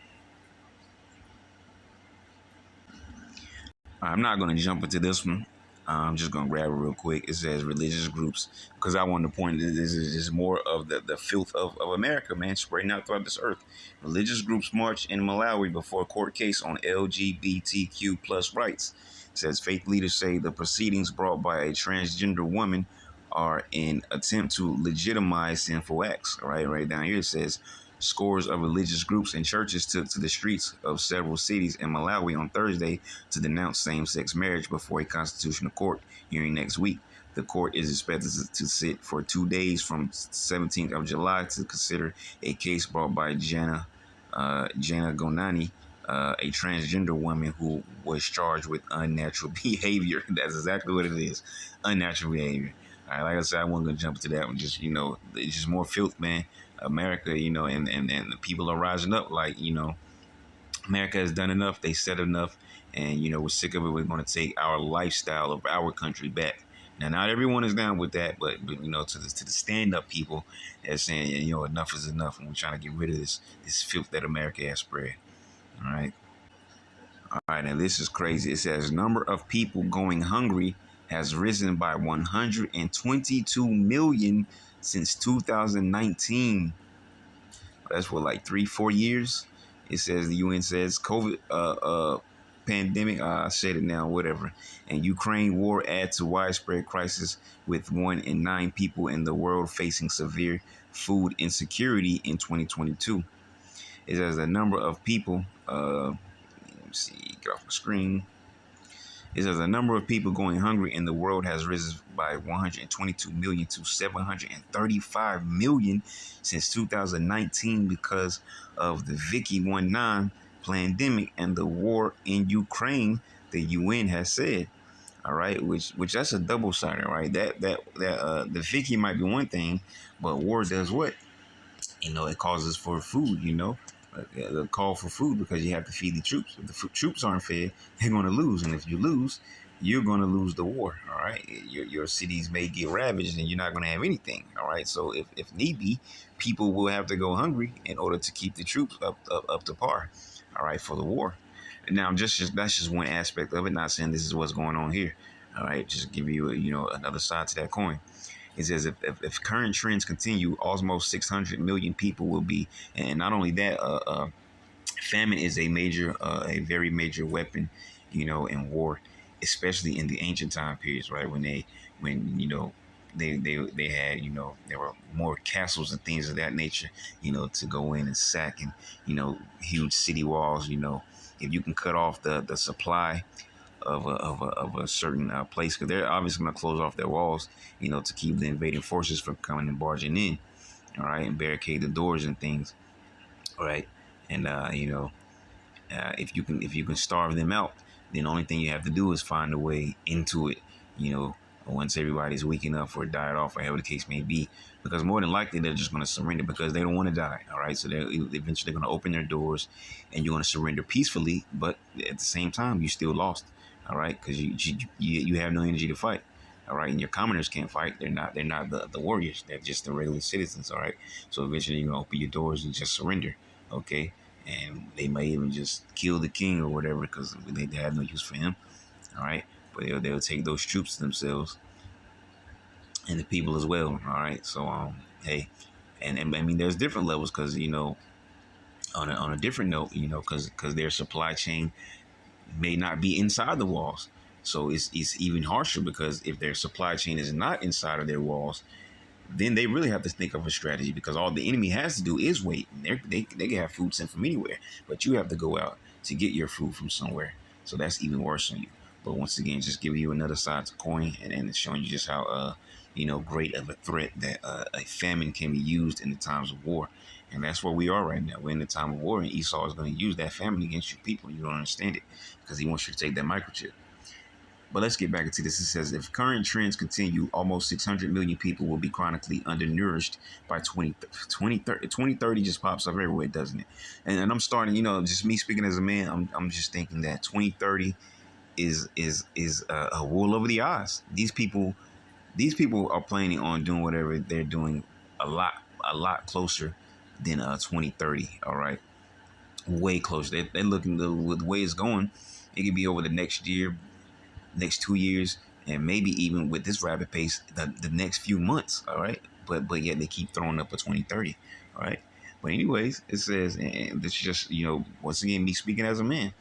I'm not going to jump into this one. I'm just going to grab it real quick. It says religious groups, because I want to point that this is just more of the filth of America, man, spreading out throughout this earth. Religious groups march in Malawi before a court case on LGBTQ plus rights. It says faith leaders say the proceedings brought by a transgender woman are an attempt to legitimize sinful acts. All right, right down here it says scores of religious groups and churches took to the streets of several cities in Malawi on Thursday to denounce same-sex marriage before a constitutional court hearing next week. The court is expected to sit for 2 days from 17th of July to consider a case brought by Jana Gonani, a transgender woman who was charged with unnatural behavior. That's exactly what it is, unnatural behavior. All right, like I said, I wasn't gonna jump into that one. Just it's just more filth, man. America, and the people are rising up. Like, America has done enough. They said enough, and we're sick of it. We're going to take our lifestyle of our country back. Now, not everyone is down with that, but to the stand up people that's saying, enough is enough, and we're trying to get rid of this filth that America has spread. All right. All right, now this is crazy. It says number of people going hungry has risen by 122 million since 2019. That's what, like 3-4 years. It says the UN says COVID pandemic. I said it now, whatever. And Ukraine war adds to widespread crisis with 1 in 9 people in the world facing severe food insecurity in 2022. It says the number of people. Let me see. Get off my screen. It says the number of people going hungry in the world has risen by 122 million to 735 million since 2019 because of the Vicky 19 pandemic and the war in Ukraine, the UN has said. All right, which that's a double-sided, right? That the Vicky might be one thing, but war does what? It causes for food, the call for food because you have to feed the troops. If the troops aren't fed, they're going to lose. And if you lose, you're going to lose the war. All right. Your cities may get ravaged and you're not going to have anything. All right. So if need be, people will have to go hungry in order to keep the troops up to par. All right. For the war. Now, that's just one aspect of it. Not saying this is what's going on here. All right. Just give you, another side to that coin. It says if current trends continue, almost 600 million people will be, and not only that, famine is a very major weapon, in war. especially in the ancient time periods, right? When they had, there were more castles and things of that nature, to go in and sack, and huge city walls. If you can cut off the supply of a certain place, because they're obviously going to close off their walls, to keep the invading forces from coming and barging in, all right, and barricade the doors and things, all right, and if you can starve them out, then the only thing you have to do is find a way into it, you know, once everybody's weak enough or died off, or whatever the case may be, because more than likely they're just going to surrender because they don't want to die. All right, so they're eventually going to open their doors, and you're going to surrender peacefully, but at the same time you still lost. All right, because you have no energy to fight. All right, and your commoners can't fight. They're not the warriors. They're just the regular citizens. All right, so eventually you're gonna open your doors and just surrender. Okay, and they may even just kill the king or whatever because they have no use for him. All right, but they'll take those troops themselves and the people as well. All right, so hey, and I mean there's different levels because on a different note, because their supply chain may not be inside the walls. So it's even harsher because if their supply chain is not inside of their walls, then they really have to think of a strategy, because all the enemy has to do is wait. They can have food sent from anywhere, but you have to go out to get your food from somewhere. So that's even worse on you. But once again, just giving you another side to the coin, and it's showing you just how great of a threat that a famine can be used in the times of war. And that's where we are right now. We're in the time of war, and Esau is going to use that famine against you people. You don't understand it because he wants you to take that microchip. But let's get back into this. It says, if current trends continue, almost 600 million people will be chronically undernourished by 2030. 2030 just pops up everywhere, doesn't it? And I'm starting, just me speaking as a man, I'm just thinking that 2030 is a wool over the eyes. These people are planning on doing whatever they're doing a lot closer than 2030. All right, way closer. They're looking with the way it's going. It could be over the next year, next 2 years, and maybe even with this rapid pace, the next few months. All right, but yet they keep throwing up a 2030. All right, but anyways, it says, and this is just once again me speaking as a man,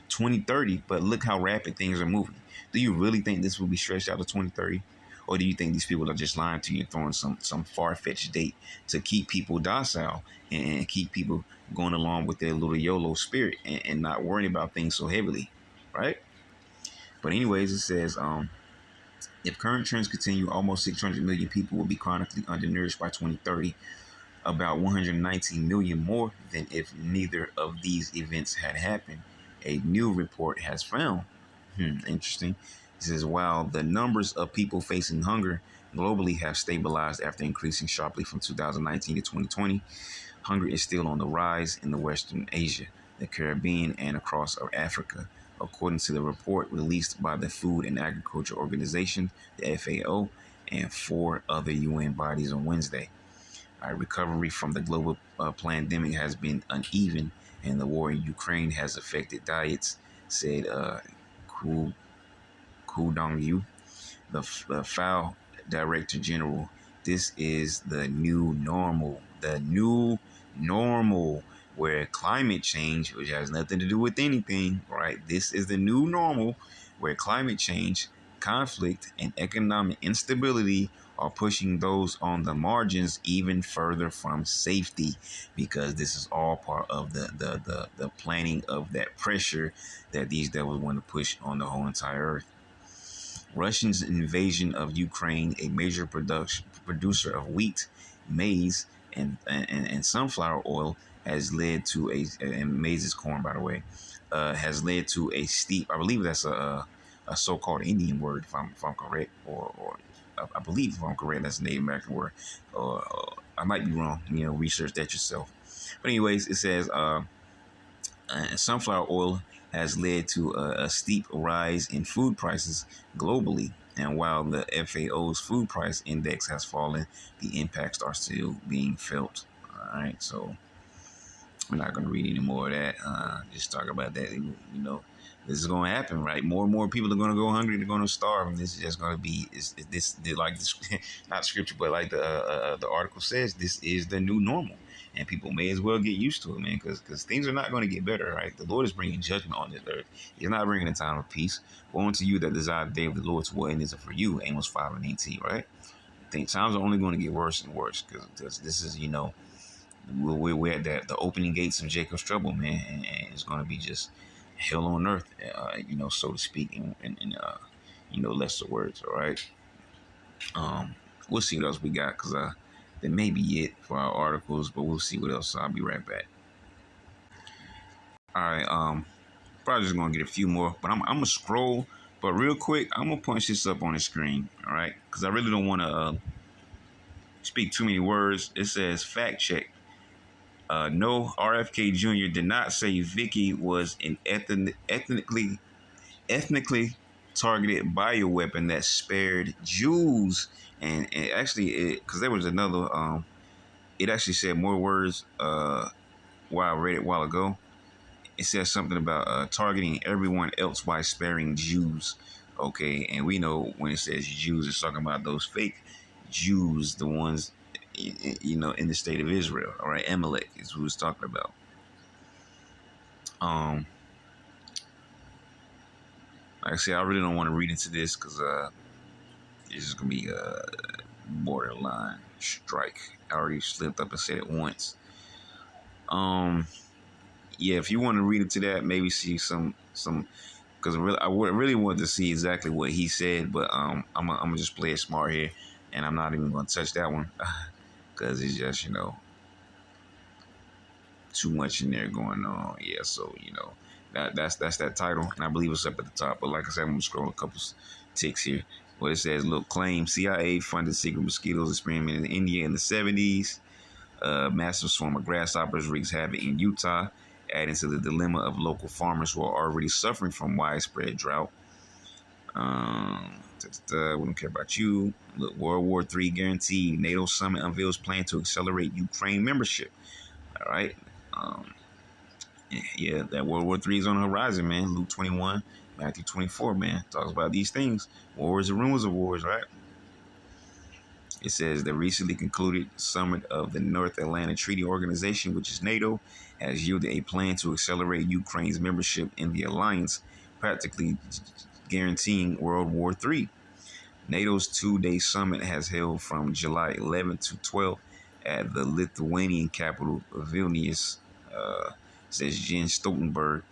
2030. But look how rapid things are moving. Do you really think this will be stretched out to 2030? Or do you think these people are just lying to you and throwing some far-fetched date to keep people docile and keep people going along with their little YOLO spirit and not worrying about things so heavily, right? But anyways, it says, if current trends continue, almost 600 million people will be chronically undernourished by 2030, about 119 million more than if neither of these events had happened, a new report has found. Interesting. It says, while the numbers of people facing hunger globally have stabilized after increasing sharply from 2019 to 2020, hunger is still on the rise in the Western Asia, the Caribbean, and across Africa, according to the report released by the Food and Agriculture Organization, the FAO, and 4 other UN bodies on Wednesday. Our recovery from the global pandemic has been uneven, and the war in Ukraine has affected diets, said Ku Dong-yu, the FAO Director General. This is the new normal. The new normal, where climate change, which has nothing to do with anything, right? This is the new normal, where climate change, conflict, and economic instability are pushing those on the margins even further from safety, because this is all part of the planning of that pressure that these devils want to push on the whole entire earth. Russia's invasion of Ukraine, a major producer of wheat, maize, and sunflower oil, has led to and maize is corn, by the way, has led to a steep, I believe that's a so-called Indian word, if I'm correct, or I believe, if I'm correct, that's a Native American word. I might be wrong. Research that yourself. But anyways, it says sunflower oil has led to a steep rise in food prices globally. And while the FAO's food price index has fallen, the impacts are still being felt. All right, so we're not going to read any more of that. Just talk about that. This is going to happen, right? More and more people are going to go hungry. They're going to starve, and this is just going to be this like this, not scripture, but like the article says, this is the new normal. and people may as well get used to it, man, because things are not going to get better, right? The Lord is bringing judgment on this earth. He's not bringing a time of peace. Woe unto you that desire the day of the Lord's what and is it for you? Amos 5:18, right? I think times are only going to get worse and worse because this is, we're at the opening gates of Jacob's trouble, man, and it's going to be just hell on earth, so to speak, in lesser words, all right? We'll see what else we got because that may be it for our articles, but we'll see what else. I'll be right back. All right, probably just gonna get a few more, but I'm gonna scroll. But real quick, I'm gonna punch this up on the screen, all right? Because I really don't want to speak too many words. It says fact check. No, RFK Jr. did not say Vicky was an ethnically targeted bioweapon that spared Jews, and actually, because there was another, it actually said more words. While I read it a while ago, it says something about targeting everyone else while sparing Jews. Okay, and we know when it says Jews, it's talking about those fake Jews, the ones in the state of Israel. All right, Amalek is who it's talking about. Like I said, I really don't want to read into this because this is gonna be a borderline strike. I already slipped up and said it once. Yeah, if you want to read into that, maybe see some because I really wanted to see exactly what he said, but I'm gonna just play it smart here, and I'm not even gonna touch that one because it's just too much in there going on. Yeah, so that's that title, and I believe it's up at the top. But like I said, I'm gonna scroll a couple ticks here. Well, it says, look, claim CIA funded secret mosquitoes experiment in India in the 70s. Massive swarm of grasshoppers wreaks havoc in Utah, adding to the dilemma of local farmers who are already suffering from widespread drought. We don't care about you. Look, World War III guaranteed. NATO summit unveils plan to accelerate Ukraine membership. All right. Yeah, that World War III is on the horizon, man. Luke 21, Matthew 24, man. Talks about these things. Wars and rumors of wars, right? It says the recently concluded summit of the North Atlantic Treaty Organization, which is NATO, has yielded a plan to accelerate Ukraine's membership in the alliance, practically guaranteeing World War III. NATO's two-day summit has held from July 11th to 12th at the Lithuanian capital Vilnius, says Jens Stoltenberg.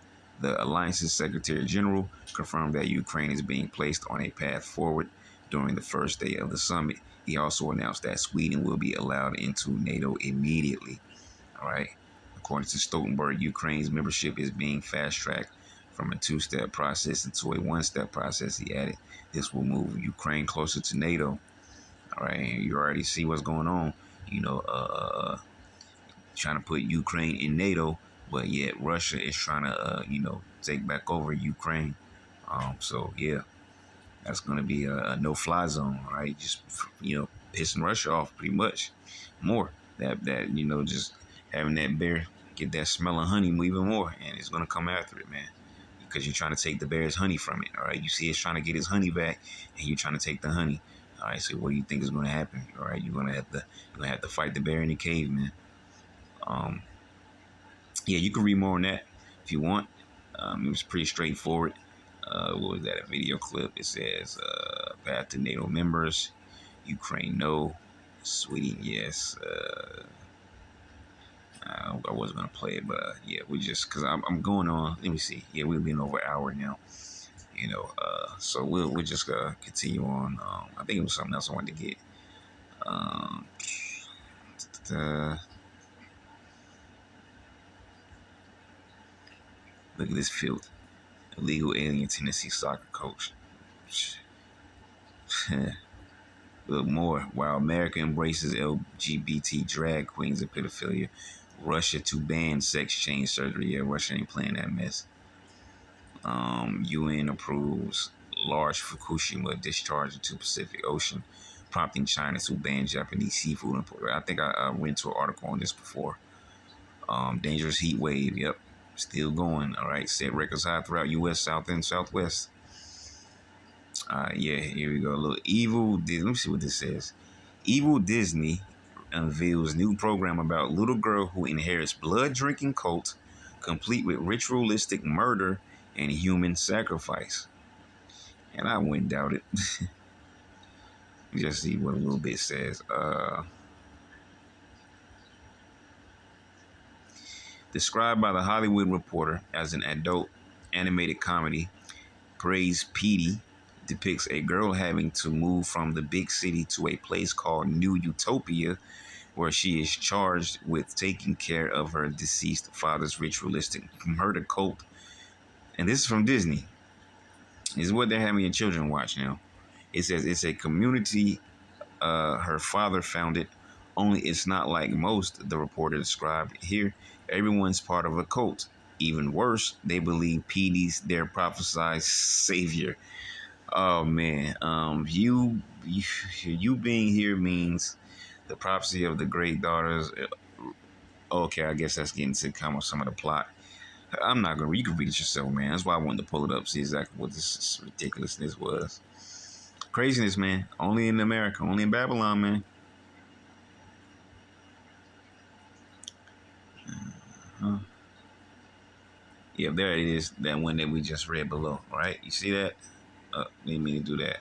The alliance's Secretary General confirmed that Ukraine is being placed on a path forward during the first day of the summit. He also announced that Sweden will be allowed into NATO immediately. All right. According to Stoltenberg, Ukraine's membership is being fast-tracked from a two-step process into a one-step process. He added, this will move Ukraine closer to NATO. All right. And you already see what's going on. Trying to put Ukraine in NATO, but yet Russia is trying to, take back over Ukraine. So, yeah. That's going to be a no-fly zone, right? Just, pissing Russia off pretty much more. That just having that bear get that smell of honey even more, and it's going to come after it, man. Because you're trying to take the bear's honey from it, all right? You see it's trying to get his honey back, and you're trying to take the honey. All right, so what do you think is going to happen? All right, you're going to have to fight the bear in the cave, man. Yeah, you can read more on that if you want. It was pretty straightforward. What was that? A video clip. It says path to NATO members. Ukraine, no. Sweden, yes. I wasn't gonna play it, but yeah, we just because I'm going on. Let me see. Yeah, we've been over an hour now. So we'll just continue on. I think it was something else I wanted to get. Look at this filth. Illegal alien Tennessee soccer coach. Look more. While America embraces LGBT drag queens and pedophilia, Russia to ban sex change surgery. Yeah, Russia ain't playing that mess. UN approves large Fukushima discharge into Pacific Ocean, prompting China to ban Japanese seafood import. I think I went to an article on this before. Dangerous heat wave. Yep. Still going. All right. Set records high throughout U.S. South and Southwest. Yeah, here we go. Look, let me see what this says. Evil Disney unveils new program about little girl who inherits blood drinking cult, complete with ritualistic murder and human sacrifice. And I wouldn't doubt it. Just see what a little bit says. Described by the Hollywood Reporter as an adult animated comedy, Praise Petey depicts a girl having to move from the big city to a place called New Utopia, where she is charged with taking care of her deceased father's ritualistic murder cult. And this is from Disney. This is what they're having your children watch now. It says it's a community her father founded, only it's not like most, the reporter described. Here, everyone's part of a cult. Even worse, they believe Petey's their prophesied savior. Oh man, you being here means the prophecy of the great daughters. Okay, I guess that's getting to come with some of the plot. I'm not gonna. You can read it yourself, man. That's why I wanted to pull it up, see exactly what this ridiculousness was. Craziness, man. Only in America, only in Babylon, man. Yeah, there it is. That one that we just read below, right? You see that? Didn't mean to do that. It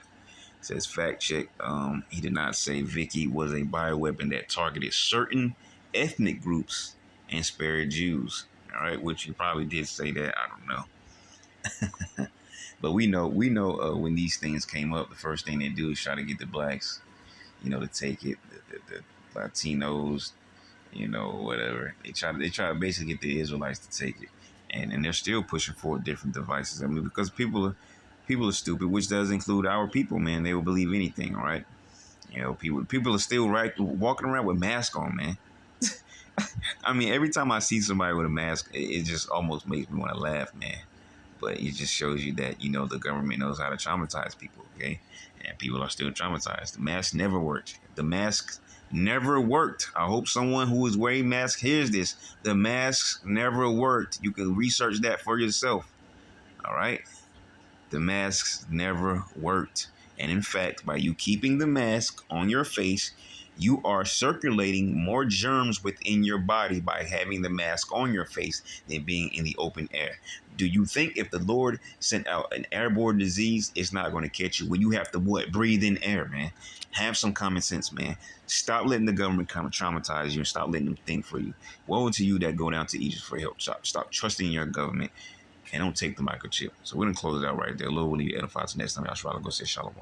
says fact check. He did not say Vicky was a bioweapon that targeted certain ethnic groups and spared Jews. All right, which he probably did say that. I don't know. But we know when these things came up, the first thing they do is try to get the blacks, to take it, the Latinos, whatever. They try to basically get the Israelites to take it, and they're still pushing forward different devices. I mean, because people are stupid, which does include our people, man. They will believe anything, all right? People are still walking around with masks on, man. I mean, every time I see somebody with a mask, it just almost makes me want to laugh, man. But it just shows you that, the government knows how to traumatize people, okay? And people are still traumatized. The mask never worked. The mask never worked. I hope someone who is wearing masks hears this. The masks never worked. You can research that for yourself, all right? The masks never worked. And in fact, by you keeping the mask on your face, you are circulating more germs within your body by having the mask on your face than being in the open air. Do you think if the Lord sent out an airborne disease, it's not going to catch you when you have to breathe in air, man? Have some common sense, man. Stop letting the government kind of traumatize you and stop letting them think for you. Woe to you that go down to Egypt for help. Stop trusting your government and don't take the microchip. So we're going to close it out right there. Lord will leave you edified. Next time, y'all go say shalom.